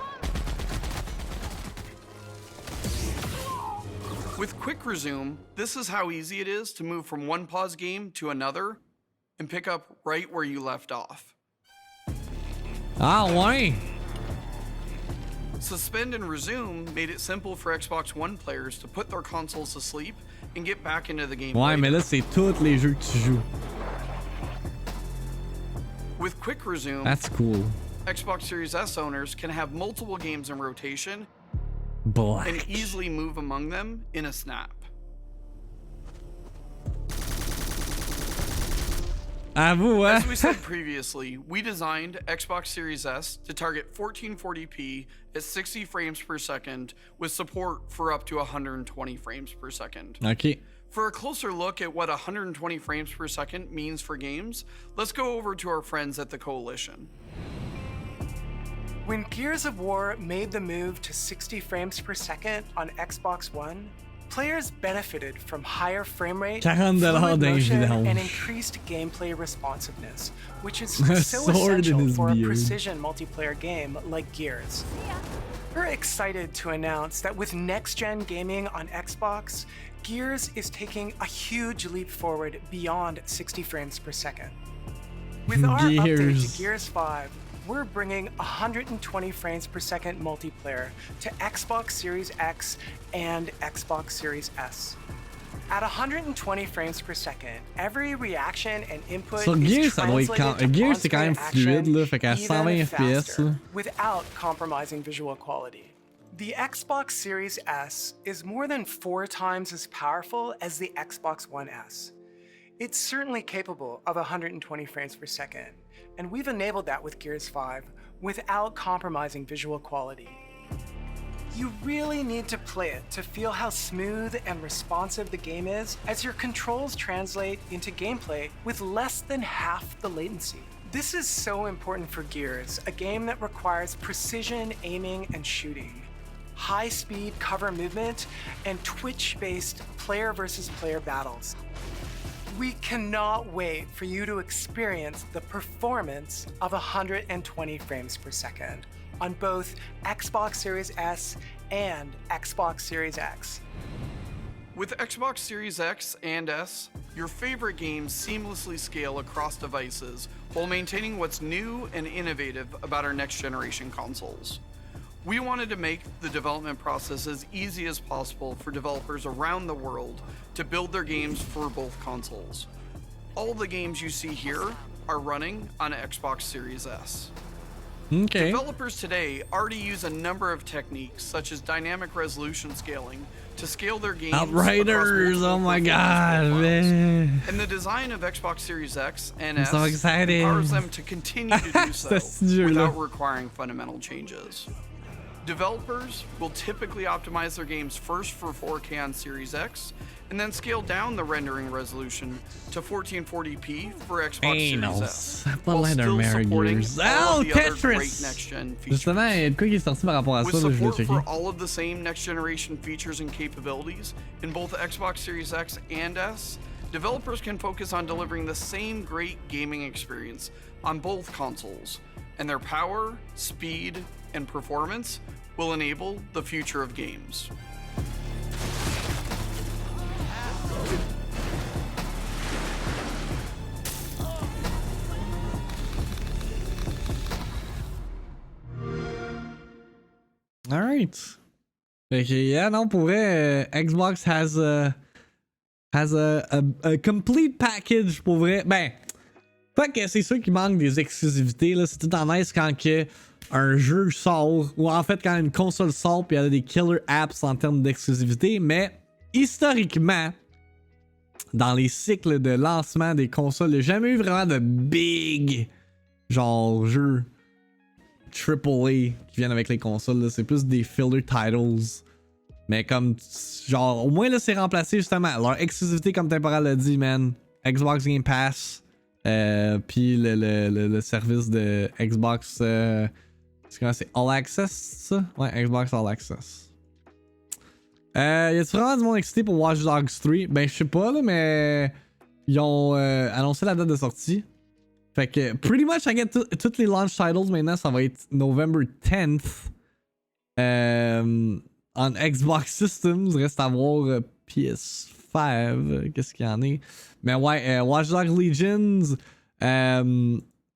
[SPEAKER 3] With Quick Resume, this is how easy it is to move from one pause game to another and pick up right where you left off.
[SPEAKER 1] Ah ouais.
[SPEAKER 3] Suspend and Resume made it simple for Xbox One players to put their consoles to sleep and get back into the game
[SPEAKER 1] Ouais,
[SPEAKER 3] later.
[SPEAKER 1] mais là, c'est tous les jeux que tu joues.
[SPEAKER 3] With Quick Resume,
[SPEAKER 1] That's cool.
[SPEAKER 3] Xbox Series S owners can have multiple games in rotation and
[SPEAKER 1] Black.
[SPEAKER 3] easily move among them in a snap.
[SPEAKER 1] Avoue, hein?
[SPEAKER 3] As we said previously, we designed Xbox Series S to target 1440p at 60 frames per second with support for up to 120 frames per second.
[SPEAKER 1] Ok.
[SPEAKER 3] For a closer look at what 120 frames per second means for games, let's go over to our friends at the Coalition.
[SPEAKER 5] When Gears of War made the move to 60 frames per second on Xbox One, players benefited from higher frame rate,
[SPEAKER 1] $40
[SPEAKER 5] fluid motion,
[SPEAKER 1] d'invidence.
[SPEAKER 5] and increased gameplay responsiveness, which is
[SPEAKER 1] A
[SPEAKER 5] so
[SPEAKER 1] sword in
[SPEAKER 5] essential
[SPEAKER 1] his
[SPEAKER 5] for a
[SPEAKER 1] beard.
[SPEAKER 5] precision multiplayer game like Gears. We're excited to announce that with next-gen gaming on Xbox, Gears is taking a huge leap forward beyond 60 frames per second. With our update
[SPEAKER 1] Gears.
[SPEAKER 5] to Gears 5, we're bringing 120 frames per second multiplayer to Xbox Series X and Xbox Series S. At 120 frames per second, every reaction and input
[SPEAKER 1] Sur
[SPEAKER 5] is
[SPEAKER 1] Gears, ça doit être
[SPEAKER 5] translated to
[SPEAKER 1] Gears, c'est quand même
[SPEAKER 5] on-screen
[SPEAKER 1] fluide, là, fait qu'à
[SPEAKER 5] action
[SPEAKER 1] 120
[SPEAKER 5] even
[SPEAKER 1] FPS,
[SPEAKER 5] faster,
[SPEAKER 1] là.
[SPEAKER 5] without compromising visual quality. The Xbox Series S is more than 4 times as powerful as the Xbox One S. It's certainly capable of 120 frames per second, and we've enabled that with Gears 5 without compromising visual quality. You really need to play it to feel how smooth and responsive the game is as your controls translate into gameplay with less than half the latency. This is so important for Gears, a game that requires precision aiming and shooting, high-speed cover movement, and twitch-based player versus player battles. We cannot wait for you to experience the performance of 120 frames per second on both Xbox Series S and Xbox Series X.
[SPEAKER 3] With Xbox Series X and S, your favorite games seamlessly scale across devices while maintaining what's new and innovative about our next generation consoles. We wanted to make the development process as easy as possible for developers around the world to build their games for both consoles. All the games you see here are running on Xbox Series S.
[SPEAKER 1] Okay.
[SPEAKER 3] Developers today already use a number of techniques such as dynamic resolution scaling to scale their games
[SPEAKER 1] Outriders,
[SPEAKER 3] across
[SPEAKER 1] oh
[SPEAKER 3] multiple
[SPEAKER 1] my
[SPEAKER 3] performance
[SPEAKER 1] god,
[SPEAKER 3] profiles.
[SPEAKER 1] man.
[SPEAKER 3] And the design of Xbox Series X and
[SPEAKER 1] I'm
[SPEAKER 3] S
[SPEAKER 1] so excited.
[SPEAKER 3] empowers them to continue to do so
[SPEAKER 1] Ce jeu-là.
[SPEAKER 3] without requiring fundamental changes. Developers will typically optimize their games first for 4K on Series X, and then scale down the rendering resolution to 1440p for Xbox
[SPEAKER 1] Anal.
[SPEAKER 3] Series S,
[SPEAKER 1] Ça a pas
[SPEAKER 3] while
[SPEAKER 1] l'air d'un
[SPEAKER 3] still
[SPEAKER 1] meilleur
[SPEAKER 3] supporting
[SPEAKER 1] Gears.
[SPEAKER 3] all
[SPEAKER 1] Oh,
[SPEAKER 3] of the other
[SPEAKER 1] Tetris!
[SPEAKER 3] great next-gen features.
[SPEAKER 1] Justement, il y a de quoi qui est sorti par rapport à
[SPEAKER 3] With
[SPEAKER 1] ça, là, je vais
[SPEAKER 3] support
[SPEAKER 1] checker.
[SPEAKER 3] for all of the same next-generation features and capabilities in both Xbox Series X and S, developers can focus on delivering the same great gaming experience on both consoles, and their power, speed, and performance will enable the future of games.
[SPEAKER 1] Alright. Fait que, yeah, non, pour vrai, Xbox has a complete package, pour vrai. Ben, fait que c'est sûr qu'il manque des exclusivités, là. C'est tout en nice quand que un jeu sort, ou en fait quand une console sort, puis elle a des killer apps en termes d'exclusivité, mais historiquement, dans les cycles de lancement des consoles, il n'y a jamais eu vraiment de big, genre, jeux AAA qui viennent avec les consoles, là. C'est plus des filler titles. Mais comme, genre, au moins là, c'est remplacé justement. Leur exclusivité, comme Temporal l'a dit, man. Xbox Game Pass, Puis le service de Xbox. C'est All Access, ça? Ouais, Xbox All Access. Y a-tu vraiment du monde excité pour Watch Dogs 3? Ben, je sais pas, là, mais. Ils ont annoncé la date de sortie. Fait que, pretty much, I get toutes les launch titles maintenant, ça va être November 10th. En Xbox Systems, reste à voir PS5, qu'est-ce qu'il y en a. Mais ouais, Watch Dogs Legions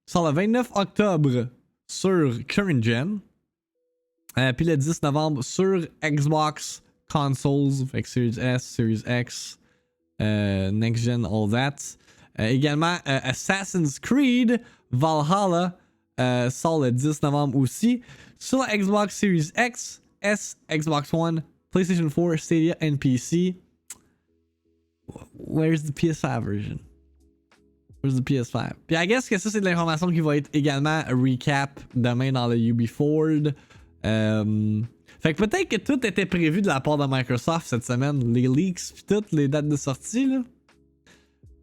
[SPEAKER 1] sort le 29 octobre sur Current Gen. Puis le 10 novembre sur Xbox Consoles, fait que Series S, Series X, Next Gen, all that. Également, Assassin's Creed Valhalla sort le 10 novembre aussi sur la Xbox Series X, S, Xbox One, PlayStation 4, Stadia and PC. Where's the PS5 version? Where's the PS5? Puis I guess que ça, c'est de l'information qui va être également recap demain dans le UB Ford. Fait que peut-être que tout était prévu de la part de Microsoft cette semaine. Les leaks puis toutes les dates de sortie, là.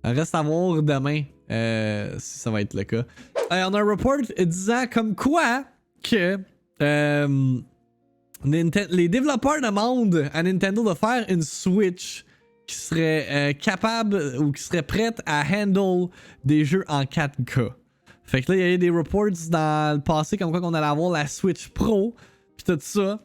[SPEAKER 1] Reste à voir demain si ça va être le cas. On a un report disant comme quoi que les développeurs demandent à Nintendo de faire une Switch qui serait capable ou qui serait prête à handle des jeux en 4K. Fait que là, il y a eu des reports dans le passé comme quoi qu'on allait avoir la Switch Pro pis tout ça.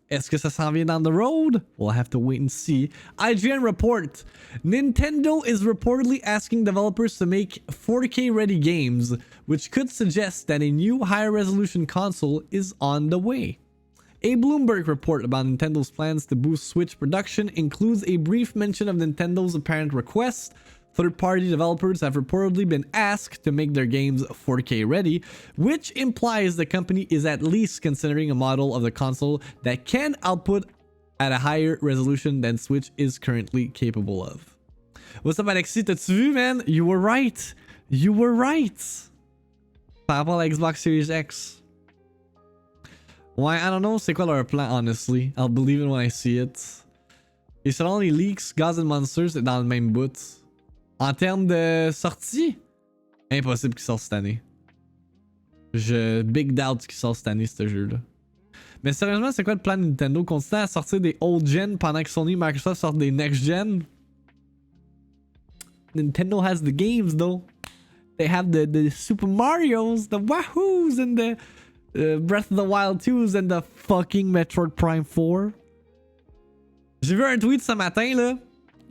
[SPEAKER 1] Est-ce que ça s'en vient down the road? We'll have to wait and see. IGN report. Nintendo is reportedly asking developers to make 4K ready games, which could suggest that a new higher resolution console is on the way. A Bloomberg report about Nintendo's plans to boost Switch production includes a brief mention of Nintendo's apparent request. Third-party developers have reportedly been asked to make their games 4K ready, which implies the company is at least considering a model of the console that can output at a higher resolution than Switch is currently capable of. What's up, Alexis? T'as-tu vu, man? You were right. You were right. Par rapport à la Xbox Series X. Ouais, I don't know c'est quoi leur plan, honestly. I'll believe it when I see it. Et selon les leaks, Gods and Monsters est dans le même bout. En termes de sortie, impossible qu'il sorte cette année. Big doubt qu'il sorte cette année, ce jeu-là. Mais sérieusement, c'est quoi le plan de Nintendo? Continuer à sortir des old gen pendant que Sony et Microsoft sortent des next gen? Nintendo has the games, though. They have the Super Marios, the Wahoos, and the Breath of the Wild 2s, and the fucking Metroid Prime 4. J'ai vu un tweet ce matin, là.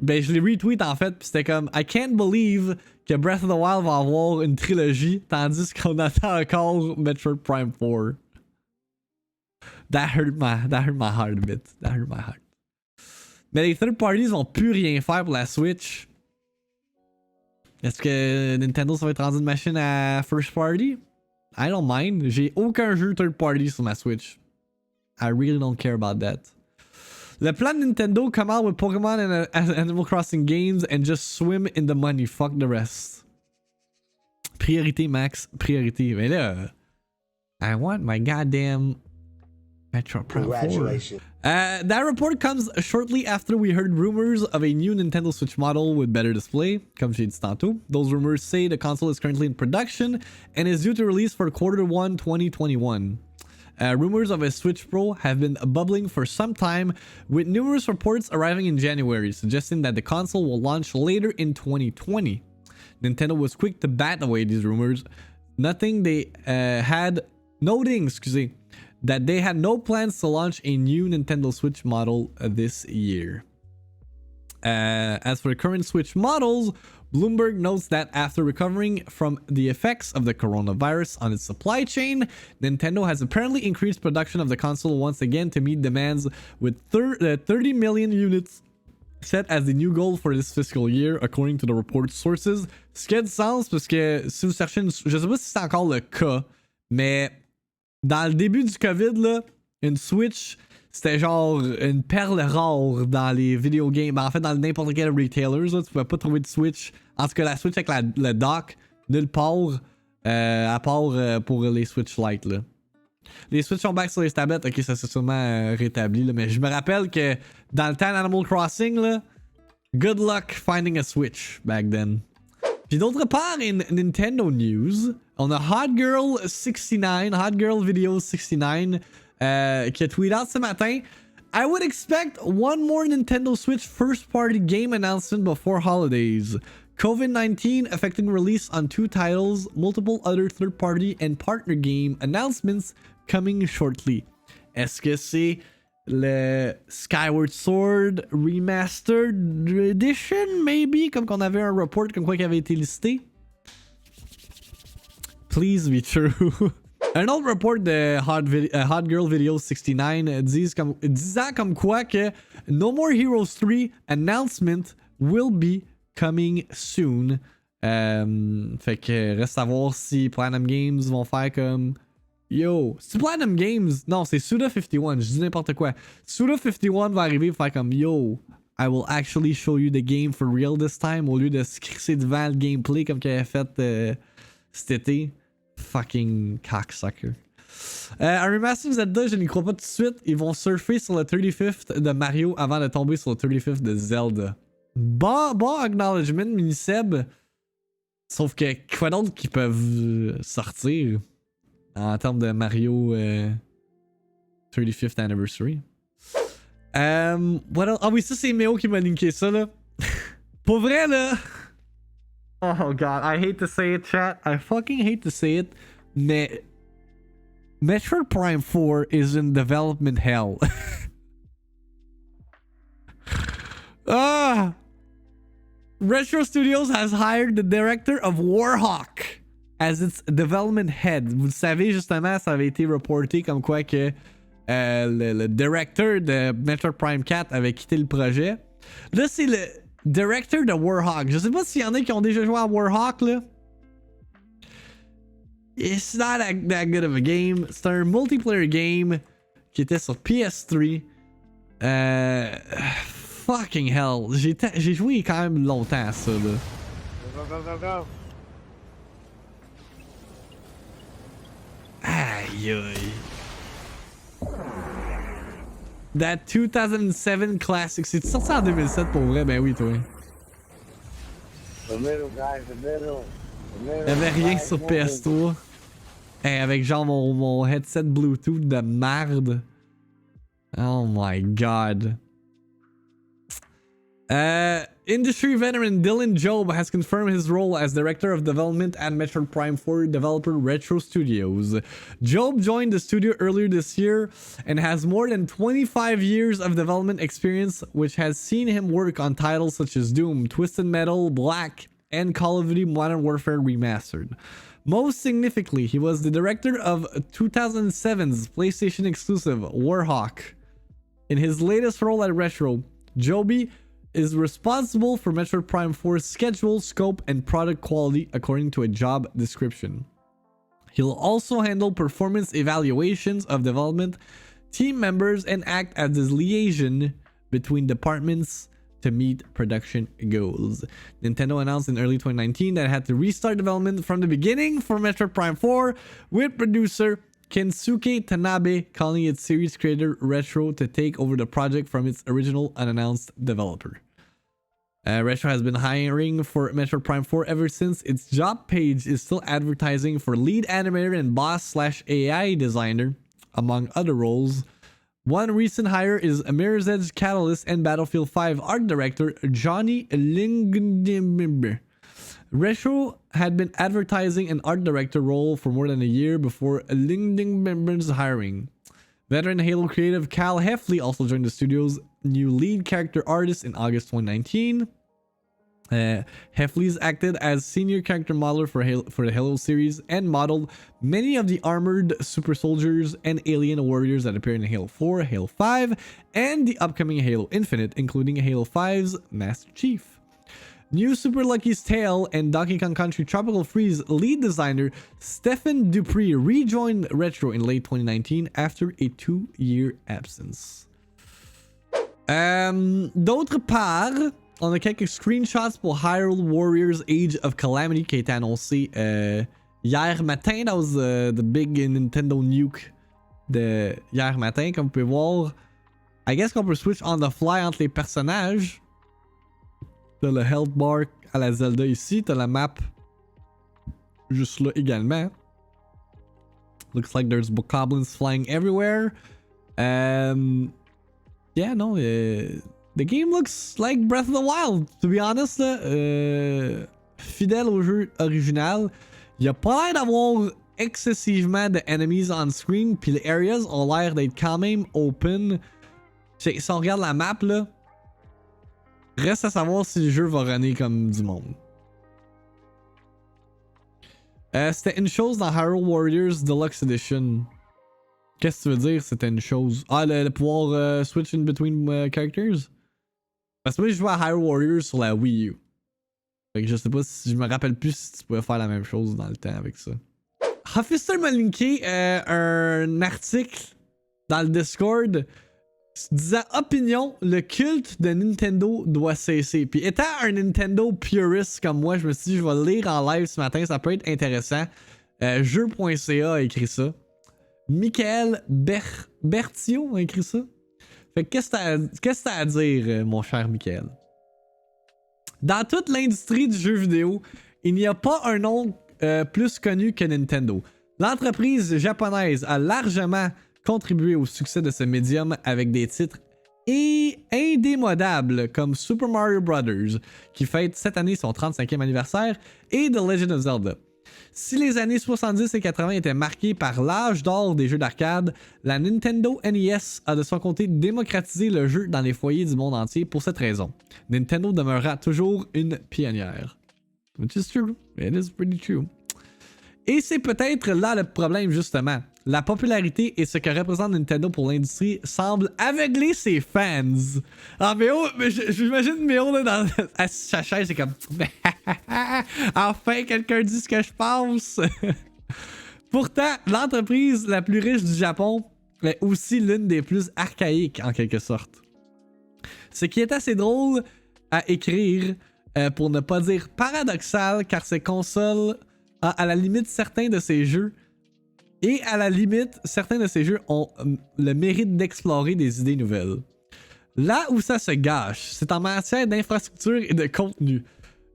[SPEAKER 1] Ben, je l'ai retweet en fait, pis c'était comme I can't believe que Breath of the Wild va avoir une trilogie, tandis qu'on attend encore Metroid Prime 4. That hurt my heart a bit. That hurt my heart. Mais les third parties vont plus rien faire pour la Switch. Est-ce que Nintendo ça va être rendu une machine à first party? I don't mind. J'ai aucun jeu third party sur ma Switch. I really don't care about that. Le plan de Nintendo, come out with Pokemon and Animal Crossing games and just swim in the money. Fuck the rest. Priorité, Max. Priorité. Mais là, I want my goddamn Metro Prime 4. Congratulations. That report comes shortly after we heard rumors of a new Nintendo Switch model with better display, comme j'ai dit tantôt. Those rumors say the console is currently in production and is due to release for Q1 2021. Rumors of a Switch Pro have been bubbling for some time, with numerous reports arriving in January, suggesting that the console will launch later in 2020. Nintendo was quick to bat away these rumors, noting that they had no plans to launch a new Nintendo Switch model this year. As for the current Switch models, Bloomberg notes that after recovering from the effects of the coronavirus on its supply chain, Nintendo has apparently increased production of the console once again to meet demands, with 30 million units set as the new goal for this fiscal year, according to the report's sources. Ce qui a du sens parce que si vous cherchez je sais pas si c'est encore le cas, mais dans le début du COVID, là, une Switch, c'était genre une perle rare dans les video games. En fait, dans n'importe quel retailer, là, tu pouvais pas trouver de Switch. En tout cas, la Switch avec le dock, nulle part, à part pour les Switch Lite. Là. Les Switch sont back sur les tablettes, ok, ça s'est sûrement rétabli. Là, mais je me rappelle que dans le temps d'Animal Crossing, là, good luck finding a Switch back then. Puis d'autre part, in Nintendo news, on a Hot Girl 69, Hot Girl Video 69, qui a tweeté out ce matin. I would expect one more Nintendo Switch first-party game announcement before holidays. COVID-19 affecting release on 2 titles, multiple other third-party and partner game announcements coming shortly. Est-ce que c'est le Skyward Sword Remastered Edition, maybe? Comme qu'on avait un report comme quoi qui avait été listé. Please be true. Un autre report de Hot Girl Video 69 disant comme quoi que No More Heroes 3 announcement will be coming soon. Fait que reste à voir si Platinum Games vont faire comme... Yo, c'est Platinum Games? Non, c'est Suda51, je dis n'importe quoi. Suda51 va arriver et faire comme Yo, I will actually show you the game for real this time, au lieu de se crisser devant le gameplay comme qu'il avait fait cet été. Fucking cocksucker. Un remaster de Zelda, je n'y crois pas tout de suite. Ils vont surfer sur le 35th de Mario avant de tomber sur le 35th de Zelda. Bon acknowledgement, Miniseb. Sauf que quoi d'autre qui peuvent sortir en termes de Mario 35th Anniversary? What else? Ah oui, ça c'est Méo qui m'a linké ça là. Pour vrai là. Oh god, I hate to say it, chat. I fucking hate to say it. Mais Metroid Prime 4 is in development hell. Retro Studios has hired the director of Warhawk as its development head. Vous le savez justement, ça avait été reporté comme quoi que le directeur de Metroid Prime 4 avait quitté le projet. Là, c'est le directeur de Warhawk. Je sais pas s'il y en a qui ont déjà joué à Warhawk, là. It's not that good of a game. C'est un multiplayer game qui était sur PS3. Fucking hell. J'ai joué quand même longtemps à ça, là.
[SPEAKER 6] Go.
[SPEAKER 1] Aïe aïe. That 2007 classic. C'est sorti en 2007 pour vrai? Ben oui, toi.
[SPEAKER 6] The middle, guys, the middle.
[SPEAKER 1] Y'avait rien sur PS3. Hey, avec genre mon headset Bluetooth de merde. Oh my god. Industry veteran Dylan Job has confirmed his role as director of development at Metroid Prime 4 developer Retro Studios. Job joined the studio earlier this year and has more than 25 years of development experience, which has seen him work on titles such as Doom, Twisted Metal, Black, and Call of Duty Modern Warfare Remastered. Most significantly, he was the director of 2007's PlayStation exclusive Warhawk. In his latest role at Retro, Joby is responsible for Metroid Prime 4's schedule, scope, and product quality according to a job description. He'll also handle performance evaluations of development team members and act as the liaison between departments to meet production goals. Nintendo announced in early 2019 that it had to restart development from the beginning for Metroid Prime 4, with producer Kensuke Tanabe calling its series creator Retro to take over the project from its original unannounced developer. Retro has been hiring for Metroid Prime 4 ever since its job page is still advertising for lead animator and boss/AI designer, among other roles. One recent hire is Mirror's Edge Catalyst and Battlefield 5 art director Johnny Lingdimber. Retro had been advertising an art director role for more than a year before Lingdimber's hiring. Veteran Halo creative Cal Heffley also joined the studio's new lead character artist in August 2019. Heffley's acted as senior character modeler for the Halo series and modeled many of the armored super soldiers and alien warriors that appear in Halo 4, Halo 5, and the upcoming Halo Infinite, including Halo 5's Master Chief. New Super Lucky's Tale and Donkey Kong Country Tropical Freeze lead designer Stephen Dupree rejoined Retro in late 2019 after a 2-year absence. D'autre part, on a quelques screenshots pour Hyrule Warriors Age of Calamity qui a été annoncé hier matin. That was the big Nintendo nuke de hier matin. Comme vous pouvez voir, I guess qu'on peut switch on the fly entre les personnages. T'as le health bar à la Zelda ici. T'as la map juste là également. Looks like there's bokoblins flying everywhere. Yeah, no, the game looks like Breath of the Wild, to be honest. Là. Fidèle au jeu original. Il y a pas l'air d'avoir excessivement de enemies on screen, puis les areas ont l'air d'être quand même open. Si on regarde la map, là, reste à savoir si le jeu va runner comme du monde. C'était une chose dans Hyrule Warriors Deluxe Edition. Qu'est-ce que tu veux dire, c'était une chose? Ah, le pouvoir switch in between characters? Parce que moi, je jouais à Hyrule Warriors sur la Wii U. Fait que je sais pas si je me rappelle plus si tu pouvais faire la même chose dans le temps avec ça. Officiel m'a linké un article dans le Discord disant opinion, le culte de Nintendo doit cesser. Puis étant un Nintendo purist comme moi, je me suis dit je vais le lire en live ce matin, ça peut être intéressant. Jeu.ca a écrit ça. Michael Bertio a écrit ça. Fait que qu'est-ce que t'as à dire, mon cher Michael? Dans toute l'industrie du jeu vidéo, il n'y a pas un nom plus connu que Nintendo. L'entreprise japonaise a largement contribué au succès de ce médium avec des titres indémodables comme Super Mario Bros. Qui fête cette année son 35e anniversaire et The Legend of Zelda. Si les années 70 et 80 étaient marquées par l'âge d'or des jeux d'arcade, la Nintendo NES a de son côté démocratisé le jeu dans les foyers du monde entier pour cette raison. Nintendo demeurera toujours une pionnière. Which is true. It is pretty true. Et c'est peut-être là le problème justement. La popularité et ce que représente Nintendo pour l'industrie semble aveugler ses fans. Ah, Méo, j'imagine Méo là, dans sa chaise, c'est comme enfin quelqu'un dit ce que je pense. Pourtant, l'entreprise la plus riche du Japon est aussi l'une des plus archaïques en quelque sorte. Ce qui est assez drôle à écrire, pour ne pas dire paradoxal, car ces consoles, à la limite certains de ces jeux, et à la limite, certains de ces jeux ont le mérite d'explorer des idées nouvelles. Là où ça se gâche, c'est en matière d'infrastructure et de contenu.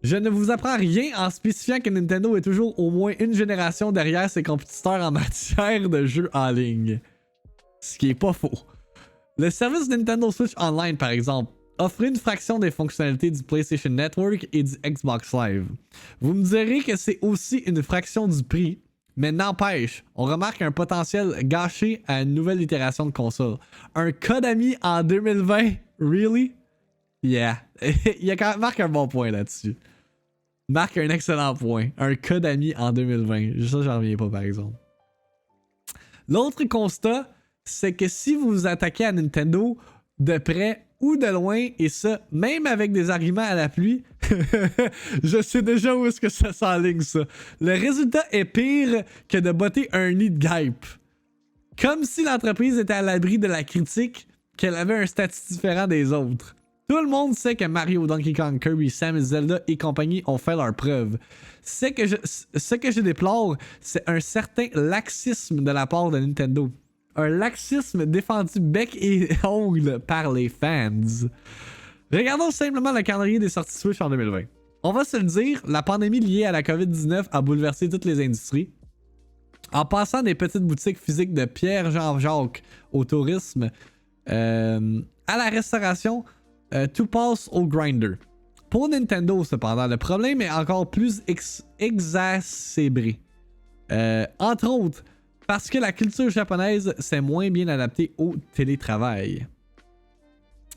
[SPEAKER 1] Je ne vous apprends rien en spécifiant que Nintendo est toujours au moins une génération derrière ses compétiteurs en matière de jeux en ligne. Ce qui est pas faux. Le service Nintendo Switch Online, par exemple, offre une fraction des fonctionnalités du PlayStation Network et du Xbox Live. Vous me direz que c'est aussi une fraction du prix, mais n'empêche, on remarque un potentiel gâché à une nouvelle itération de console. Un Konami en 2020? Really? Yeah. Il marque un bon point là-dessus. Marque un excellent point. Un Konami en 2020. Ça, j'en reviens pas par exemple. L'autre constat, c'est que si vous vous attaquez à Nintendo de près ou de loin, et ça, même avec des arguments à la pluie, je sais déjà où est-ce que ça s'enligne, ça. Le résultat est pire que de botter un nid de guêpe. Comme si l'entreprise était à l'abri de la critique, qu'elle avait un statut différent des autres. Tout le monde sait que Mario, Donkey Kong, Kirby, Samus, Zelda et compagnie ont fait leurs preuves. Ce que je déplore, c'est un certain laxisme de la part de Nintendo. Un laxisme défendu bec et ongle par les fans. Regardons simplement le calendrier des sorties Switch en 2020. On va se le dire, la pandémie liée à la COVID-19 a bouleversé toutes les industries. En passant des petites boutiques physiques de Pierre-Jean-Jacques au tourisme, à la restauration, tout passe au grinder. Pour Nintendo, cependant, le problème est encore plus exacerbé. Entre autres, parce que la culture japonaise s'est moins bien adaptée au télétravail.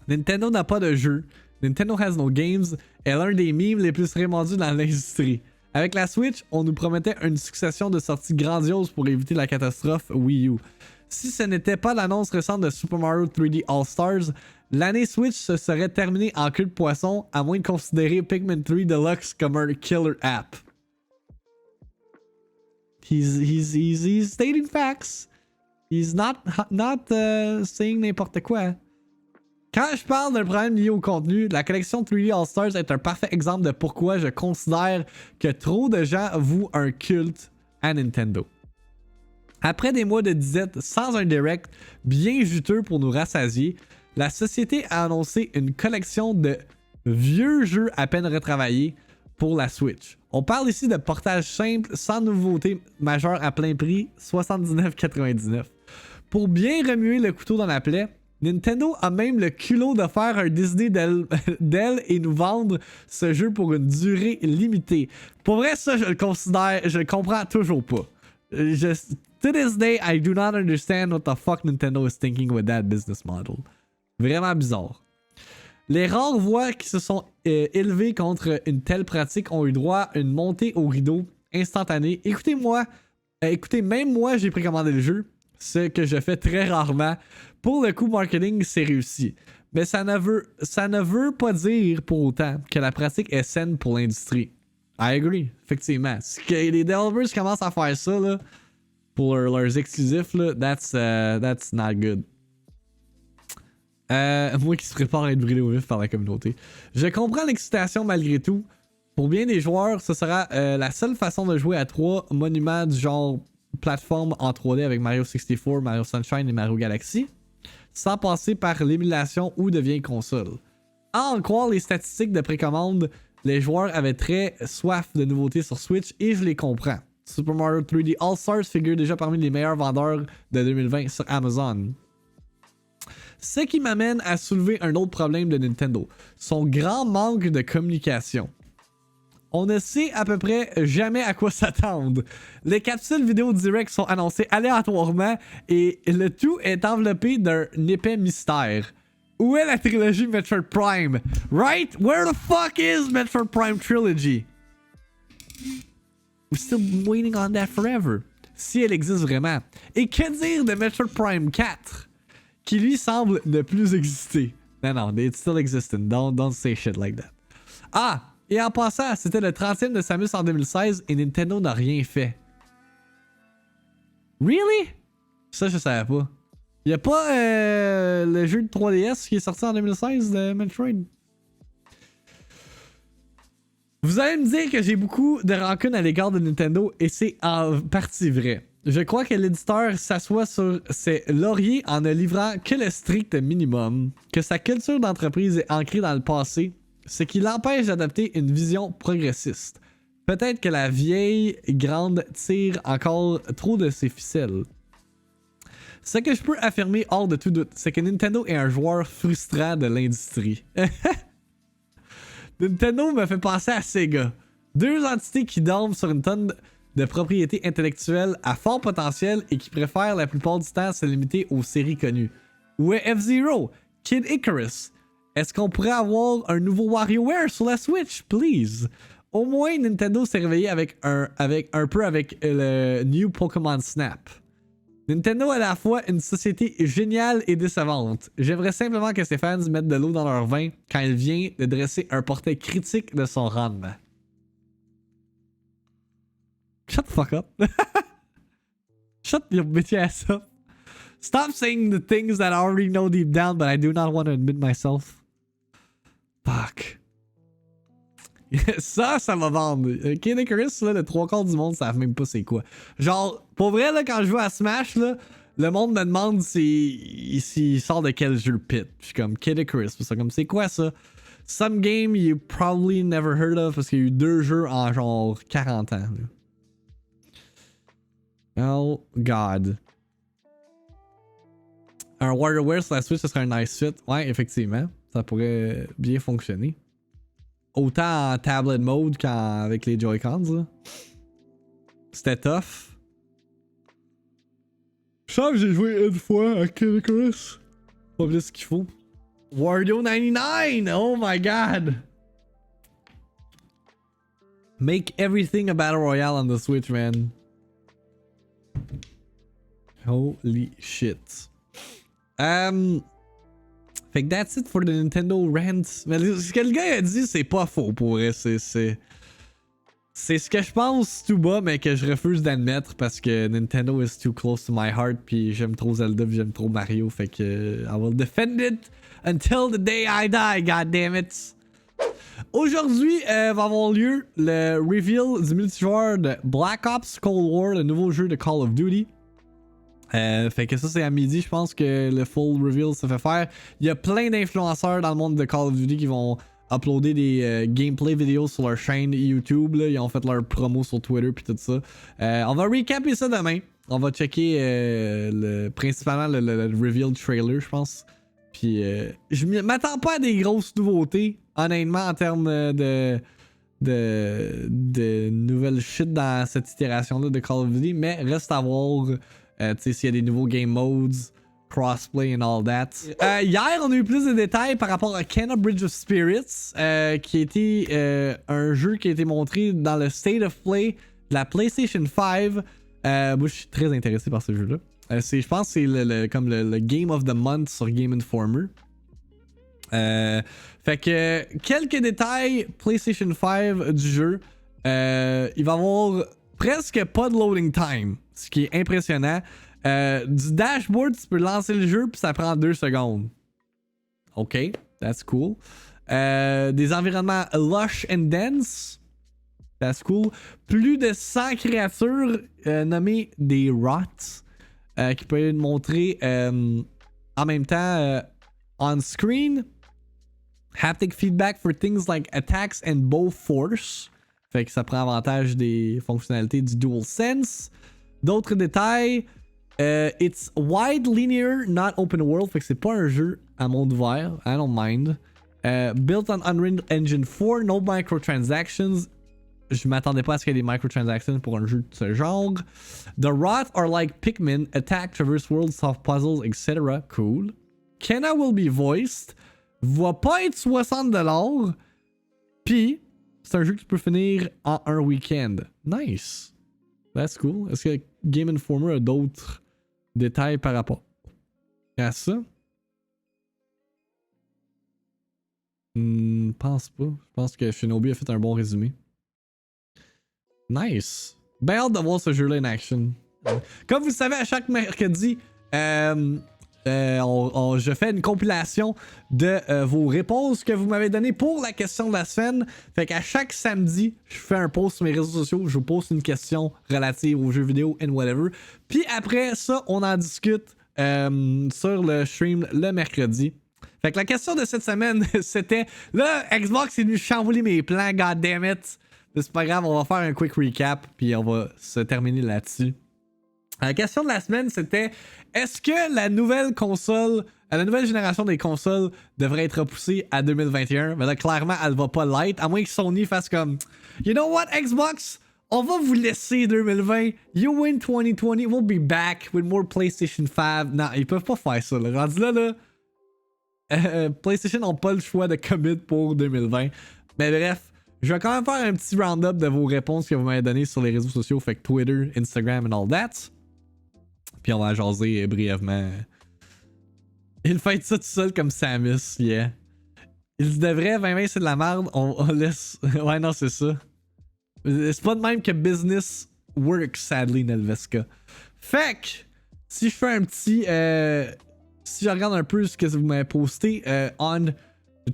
[SPEAKER 1] Nintendo n'a pas de jeu. Nintendo has no games est l'un des memes les plus répandus dans l'industrie. Avec la Switch, on nous promettait une succession de sorties grandioses pour éviter la catastrophe Wii U. Si ce n'était pas l'annonce récente de Super Mario 3D All-Stars, l'année Switch se serait terminée en queue de poisson, à moins de considérer Pikmin 3 Deluxe comme un killer app. He's stating facts. He's not saying n'importe quoi. Quand je parle d'un problème lié au contenu, la collection 3D All-Stars est un parfait exemple de pourquoi je considère que trop de gens vouent un culte à Nintendo. Après des mois de disette sans un direct bien juteux pour nous rassasier, la société a annoncé une collection de vieux jeux à peine retravaillés pour la Switch. On parle ici de portage simple, sans nouveauté majeure à plein prix, 79,99. Pour bien remuer le couteau dans la plaie, Nintendo a même le culot de faire un Disney d'elle et nous vendre ce jeu pour une durée limitée. Pour vrai, ça, je le comprends toujours pas. To this day, I do not understand what the fuck Nintendo is thinking with that business model. Vraiment bizarre. Les rares voix qui se sont élevées contre une telle pratique ont eu droit à une montée au rideau instantanée. Écoutez, même moi, j'ai précommandé le jeu, ce que je fais très rarement. Pour le coup marketing, c'est réussi. Mais ça ne veut pas dire pour autant que la pratique est saine pour l'industrie. I agree, effectivement. Si les developers commencent à faire ça là, pour leurs exclusifs, là, that's not good. Moi qui se prépare à être brûlé au vif par la communauté. Je comprends l'excitation malgré tout. Pour bien des joueurs, ce sera la seule façon de jouer à 3 monuments du genre plateforme en 3D avec Mario 64, Mario Sunshine et Mario Galaxy, sans passer par l'émulation ou de vieilles consoles. À en croire les statistiques de précommande, les joueurs avaient très soif de nouveautés sur Switch et je les comprends. Super Mario 3D All-Stars figure déjà parmi les meilleurs vendeurs de 2020 sur Amazon. Ce qui m'amène à soulever un autre problème de Nintendo, son grand manque de communication. On ne sait à peu près jamais à quoi s'attendre. Les capsules vidéo direct sont annoncées aléatoirement et le tout est enveloppé d'un épais mystère. Où est la trilogie Metroid Prime? Right? Where the fuck is Metroid Prime Trilogy? We're still waiting on that forever. Si elle existe vraiment. Et que dire de Metroid Prime 4? Qui lui semble ne plus exister. Non, it's still existing. Don't say shit like that. Ah! Et en passant, c'était le 30e de Samus en 2016 et Nintendo n'a rien fait. Really? Ça, je savais pas. Y'a pas le jeu de 3DS qui est sorti en 2016 de Metroid? Vous allez me dire que j'ai beaucoup de rancune à l'égard de Nintendo et c'est en partie vrai. Je crois que l'éditeur s'assoit sur ses lauriers en ne livrant que le strict minimum, que sa culture d'entreprise est ancrée dans le passé, ce qui l'empêche d'adopter une vision progressiste. Peut-être que la vieille grande tire encore trop de ses ficelles. Ce que je peux affirmer hors de tout doute, c'est que Nintendo est un joueur frustrant de l'industrie. Nintendo me fait penser à Sega. Deux entités qui dorment sur une tonne de propriétés intellectuelles à fort potentiel et qui préfèrent la plupart du temps se limiter aux séries connues. Où est F-Zero? Kid Icarus? Est-ce qu'on pourrait avoir un nouveau WarioWare sur la Switch, please? Au moins, Nintendo s'est réveillé avec un peu avec le New Pokémon Snap. Nintendo est à la fois une société géniale et décevante. J'aimerais simplement que ses fans mettent de l'eau dans leur vin quand il vient de dresser un portrait critique de son rendement. Shut the fuck up. Shut your bitch ass up. Stop saying the things that I already know deep down, but I do not want to admit myself. Fuck. Ça va vendre. Kid Icarus, là, le 3/4 du monde savent même pas c'est quoi. Genre, pour vrai, là, quand je joue à Smash, là, le monde me demande s'il sort de quel jeu pit. Je suis comme Kid Icarus. C'est comme, c'est quoi ça? Some game you probably never heard of parce qu'il y a eu 2 jeux en genre 40 ans. Là. Oh God. Un WarioWare sur la Switch, ce serait un nice fit. Ouais, effectivement. Ça pourrait bien fonctionner. Autant en tablet mode qu'avec les Joy-Cons. C'était tough. Je sens que j'ai joué une fois à Kid Icarus. Pas plus qu'il faut. Wario 99! Oh my God! Make everything a Battle Royale on the Switch, man. Holy shit. Fait que that's it for the Nintendo rant. Mais ce que le gars a dit, c'est pas faux pour vrai. C'est ce que je pense tout bas, mais que je refuse d'admettre parce que Nintendo is too close to my heart. Puis j'aime trop Zelda, puis j'aime trop Mario. Fait que I will defend it until the day I die, god damn it. Aujourd'hui va avoir lieu le reveal du multijoueur de Black Ops Cold War, le nouveau jeu de Call of Duty. Fait que ça c'est à midi, je pense que le full reveal se fait faire. Il y a plein d'influenceurs dans le monde de Call of Duty qui vont uploadé des gameplay vidéos sur leur chaîne YouTube. Là. Ils ont fait leur promo sur Twitter puis tout ça. On va recapper ça demain. On va checker principalement le reveal trailer, je pense. Puis je m'attends pas à des grosses nouveautés, honnêtement, en termes de nouvelles shit dans cette itération-là de Call of Duty. Mais reste à voir s'il y a des nouveaux game modes, crossplay and all that. Hier, on a eu plus de détails par rapport à Kena Bridge of Spirits, qui était un jeu qui a été montré dans le State of Play de la PlayStation 5. Moi, je suis très intéressé par ce jeu-là. Je pense que c'est comme le Game of the Month sur Game Informer. Fait que quelques détails PlayStation 5 du jeu. Il va y avoir presque pas de loading time, ce qui est impressionnant. Du dashboard, tu peux lancer le jeu puis ça prend 2 secondes. Ok, that's cool. Des environnements lush and dense. That's cool. Plus de 100 créatures nommées des rots qui peuvent être montrées en même temps on screen. Haptic feedback for things like attacks and bow force. Fait que ça prend avantage des fonctionnalités du DualSense. D'autres détails. It's wide linear, not open world. Fait que c'est pas un jeu à monde ouvert. I don't mind. Built on Unreal Engine 4, no microtransactions. Je m'attendais pas à ce qu'il y ait des microtransactions pour un jeu de ce genre. The Roth are like Pikmin, attack, traverse worlds, solve puzzles, etc. Cool. Kena will be voiced. Va pas être 60$. Puis, c'est un jeu que tu peux finir en un week-end. Nice. That's cool. Est-ce que Game Informer a d'autres détails par rapport à ça? Pense pas. Je pense que Shinobi a fait un bon résumé. Nice. Ben hâte de voir ce jeu-là in action. Comme vous le savez, à chaque mercredi, je fais une compilation de vos réponses que vous m'avez données pour la question de la semaine. Fait qu'à chaque samedi, je fais un post sur mes réseaux sociaux. Je vous pose une question relative aux jeux vidéo and whatever. Puis après ça, on en discute sur le stream le mercredi. Fait que la question de cette semaine, c'était... Là, Xbox est venu chambouler mes plans, goddammit. Mais c'est pas grave, on va faire un quick recap, puis on va se terminer là-dessus. La question de la semaine, c'était... Est-ce que la nouvelle console... La nouvelle génération des consoles devrait être repoussée à 2021? Mais là, clairement, elle va pas l'être. À moins que Sony fasse comme... You know what, Xbox? On va vous laisser 2020. You win 2020. We'll be back with more PlayStation 5. Non, ils peuvent pas faire ça. Là. Rendu là, PlayStation n'ont pas le choix de commit pour 2020. Mais bref, je vais quand même faire un petit round-up de vos réponses que vous m'avez données sur les réseaux sociaux. Fait que Twitter, Instagram and all that. Puis on va jaser brièvement. Il fait ça tout seul comme Samus, yeah. Il devrait, 2020 c'est de la merde, on laisse... Ouais, non, c'est ça. C'est pas de même que business works, sadly, Nelveska. Fait que, si je fais un petit... si je regarde un peu ce que vous m'avez posté on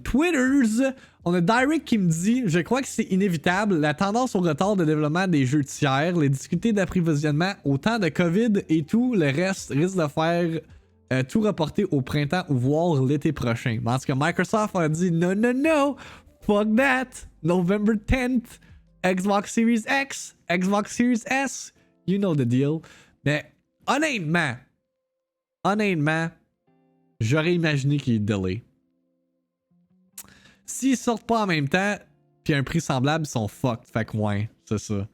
[SPEAKER 1] Twitters, on a Direct qui me dit, je crois que c'est inévitable, la tendance au retard de développement des jeux tiers, les discutés d'approvisionnement au temps de COVID et tout, le reste risque de faire tout reporter au printemps ou voire l'été prochain. Parce que Microsoft a dit no, fuck that, November 10th, Xbox Series X, Xbox Series S, you know the deal. Mais honnêtement, j'aurais imaginé qu'il est delay. S'ils sortent pas en même temps, puis un prix semblable, ils sont fucked. Fait que ouais, c'est ça.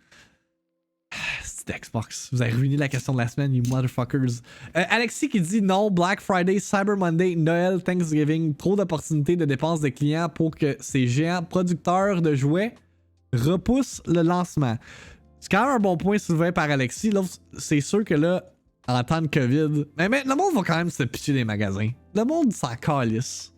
[SPEAKER 1] C'est Xbox. Vous avez ruiné la question de la semaine, you motherfuckers. Alexis qui dit non, Black Friday, Cyber Monday, Noël, Thanksgiving, trop d'opportunités de dépenses de clients pour que ces géants producteurs de jouets repoussent le lancement. C'est quand même un bon point soulevé par Alexis. Là, c'est sûr que là, en temps de COVID, mais le monde va quand même se pitcher des magasins. Le monde s'en calisse.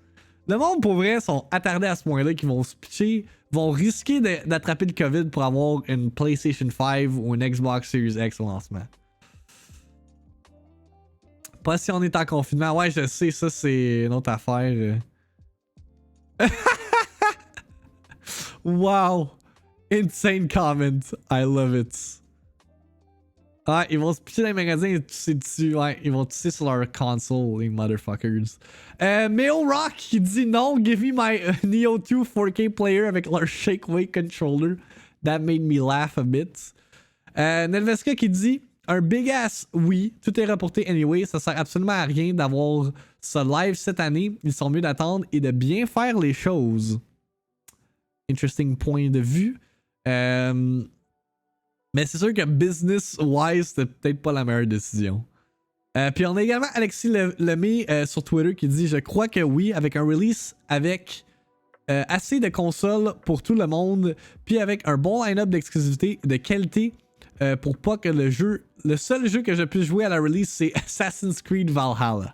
[SPEAKER 1] Le monde, pour vrai, sont attardés à ce point-là qu'ils vont se pitcher, vont risquer d'attraper le COVID pour avoir une PlayStation 5 ou une Xbox Series X au lancement. Pas si on est en confinement. Ouais, je sais, ça, c'est une autre affaire. Wow! Insane comment. I love it. Ah, ils vont se pitcher dans les magasins et tousser dessus. Ouais, ils vont tousser sur leur console, les motherfuckers. Male Rock qui dit non, give me my Neo 2 4K player avec leur shake weight controller. That made me laugh a bit. Nelveska qui dit un big ass oui, tout est reporté anyway, ça sert absolument à rien d'avoir ça live cette année. Ils sont mieux d'attendre et de bien faire les choses. Interesting point de vue. Mais c'est sûr que business-wise, c'était peut-être pas la meilleure décision. Puis on a également Alexis Lemay sur Twitter qui dit « Je crois que oui, avec un release avec assez de consoles pour tout le monde, puis avec un bon line-up d'exclusivité de qualité pour pas que le seul jeu que je puisse jouer à la release, c'est Assassin's Creed Valhalla. »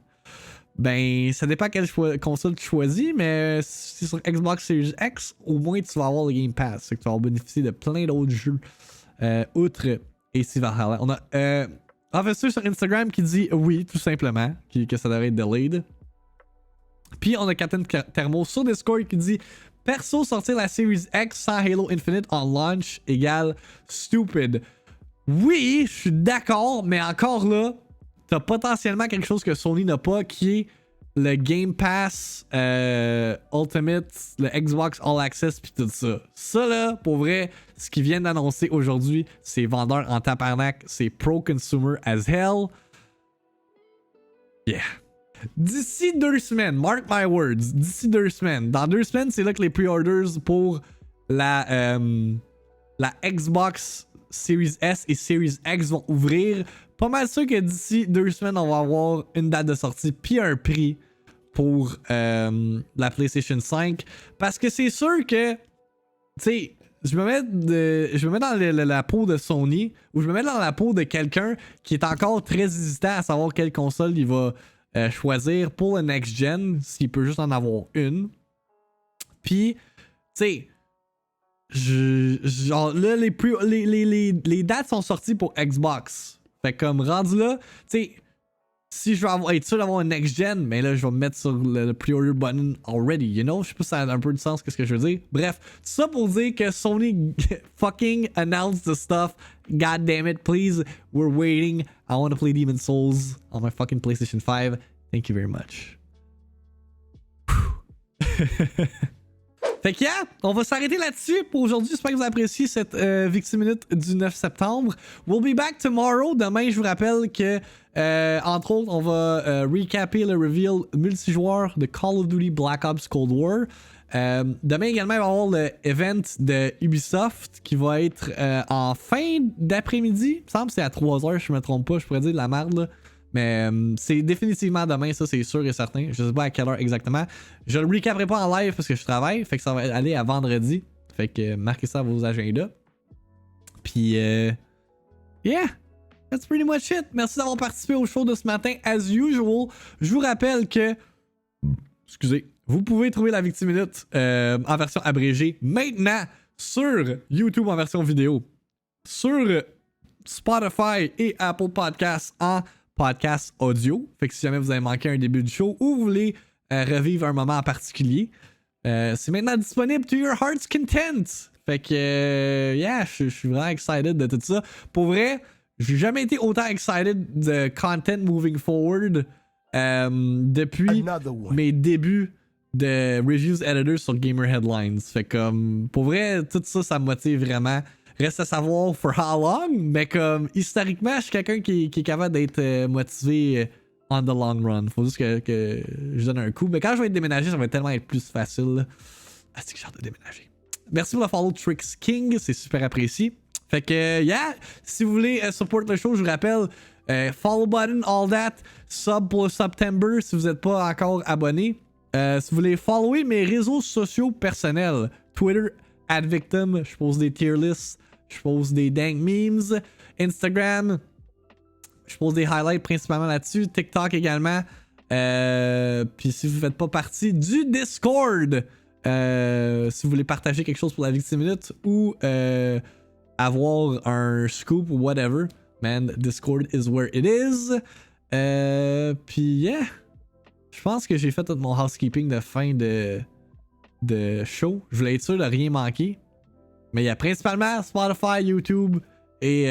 [SPEAKER 1] Ben, ça dépend quelle console tu choisis, mais si c'est sur Xbox Series X, au moins tu vas avoir le Game Pass. C'est que tu vas bénéficier de plein d'autres jeux. Outre AC Valhalla. On a Officer sur Instagram qui dit oui, tout simplement, que ça devrait être delayed. Puis on a Captain Thermo sur Discord qui dit perso, sortir la Series X sans Halo Infinite en launch égale stupid. Oui, je suis d'accord, mais encore là, t'as potentiellement quelque chose que Sony n'a pas qui est le Game Pass Ultimate, le Xbox All Access pis tout ça. Ça là, pour vrai, ce qu'ils viennent d'annoncer aujourd'hui, c'est vendeur en tabarnak, c'est pro-consumer as hell. Yeah. D'ici 2 semaines, mark my words, d'ici 2 semaines. Dans 2 semaines, c'est là que les pre-orders pour la Xbox Series S et Series X vont ouvrir. Pas mal sûr que d'ici 2 semaines, on va avoir une date de sortie puis un prix pour la PlayStation 5. Parce que c'est sûr que, tu sais, je me mets dans la peau de Sony ou je me mets dans la peau de quelqu'un qui est encore très hésitant à savoir quelle console il va choisir pour le next gen, s'il peut juste en avoir une. Puis, tu sais, genre là, les dates sont sorties pour Xbox. Fait comme rendu là, tu sais, si je veux être sûr d'avoir un next gen, mais là je vais me mettre sur le pre-order button already, you know? Je sais pas si ça a un peu de sens qu'est-ce que je veux dire. Bref, tout ça pour dire que Sony fucking announced the stuff. God damn it, please, we're waiting. I want to play Demon's Souls on my fucking PlayStation 5. Thank you very much. Fait que yeah, on va s'arrêter là-dessus pour aujourd'hui. J'espère que vous appréciez cette VIICTIIMINUTE du 9 septembre. We'll be back tomorrow. Demain, je vous rappelle que, entre autres, on va recapper le reveal multijoueur de Call of Duty Black Ops Cold War. Demain également, il va y avoir le event de Ubisoft qui va être en fin d'après-midi. Il me semble que c'est à 3h, je me trompe pas. Je pourrais dire de la merde, là. Mais c'est définitivement demain, ça c'est sûr et certain. Je sais pas à quelle heure exactement. Je le recaperai pas en live parce que je travaille. Fait que ça va aller à vendredi. Fait que marquez ça à vos agendas. Puis yeah, that's pretty much it. Merci d'avoir participé au show de ce matin. As usual, je vous rappelle que, excusez, vous pouvez trouver la VIICTIIMINUTE en version abrégée maintenant sur YouTube en version vidéo, sur Spotify et Apple Podcasts en podcast audio. Fait que si jamais vous avez manqué un début du show ou vous voulez revivre un moment en particulier, c'est maintenant disponible to your heart's content. Fait que, yeah, je suis vraiment excited de tout ça. Pour vrai, j'ai jamais été autant excited de content moving forward depuis mes débuts de reviews editor sur Gamer Headlines. Fait comme, pour vrai, tout ça, ça me motive vraiment. Reste à savoir for how long, mais comme historiquement, je suis quelqu'un qui est capable d'être motivé on the long run. Faut juste que je donne un coup. Mais quand je vais être déménagé, ça va tellement être plus facile. Ah, c'est que j'ai hâte de déménager. Merci pour le follow Tricks King, c'est super apprécié. Fait que, yeah, si vous voulez support le show, je vous rappelle, follow button, all that, sub pour Septembre si vous n'êtes pas encore abonné. Si vous voulez follower mes réseaux sociaux personnels, Twitter, @victim, je pose des tier lists. Je pose des dang memes. Instagram, je pose des highlights principalement là-dessus. TikTok également. Puis si vous ne faites pas partie du Discord, si vous voulez partager quelque chose pour la VIICTIIMINUTE ou avoir un scoop ou whatever, man, Discord is where it is. Puis yeah, je pense que j'ai fait tout mon housekeeping de fin de show. Je voulais être sûr de rien manquer. Mais il y a principalement Spotify, YouTube et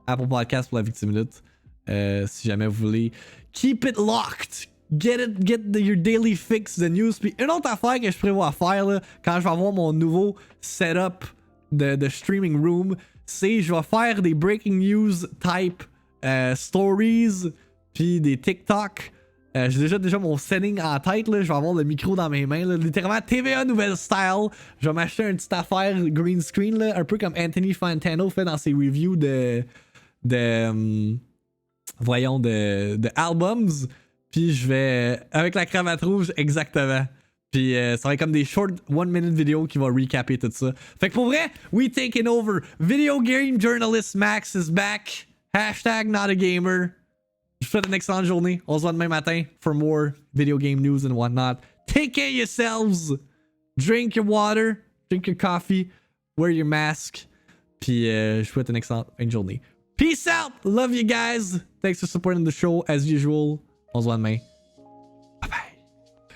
[SPEAKER 1] Apple Podcast pour la VIICTIIMINUTE. Si jamais vous voulez. Keep it locked! Get your daily fix de news. Puis une autre affaire que je prévois faire là, quand je vais avoir mon nouveau setup de streaming room, c'est je vais faire des breaking news type stories puis des TikTok. J'ai déjà mon setting en tête là. Je vais avoir le micro dans mes mains là. Littéralement TVA nouvelle style. Je vais m'acheter une petite affaire green screen là, un peu comme Anthony Fantano fait dans ses reviews de albums. Puis je vais avec la cravate rouge exactement. Puis ça va être comme des short 1 minute vidéos qui vont recapper tout ça. Fait que pour vrai, we taking over. Video game journalist Max is back. Hashtag not a gamer. Je vous souhaite une excellente journée. On se voit demain matin for more video game news and whatnot. Take care of yourselves. Drink your water. Drink your coffee. Wear your mask. Puis je vous souhaite une excellente fin de journée. Peace out. Love you guys. Thanks for supporting the show as usual. On se voit demain. Bye bye.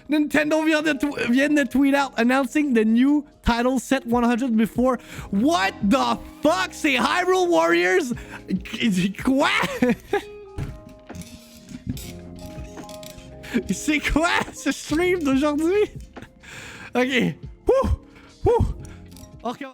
[SPEAKER 1] Nintendo vient de tweet out announcing the new title set 100 before. What the fuck? C'est Hyrule Warriors? Quoi? C'est quoi ce stream d'aujourd'hui? Ok. Wouh! Wouh!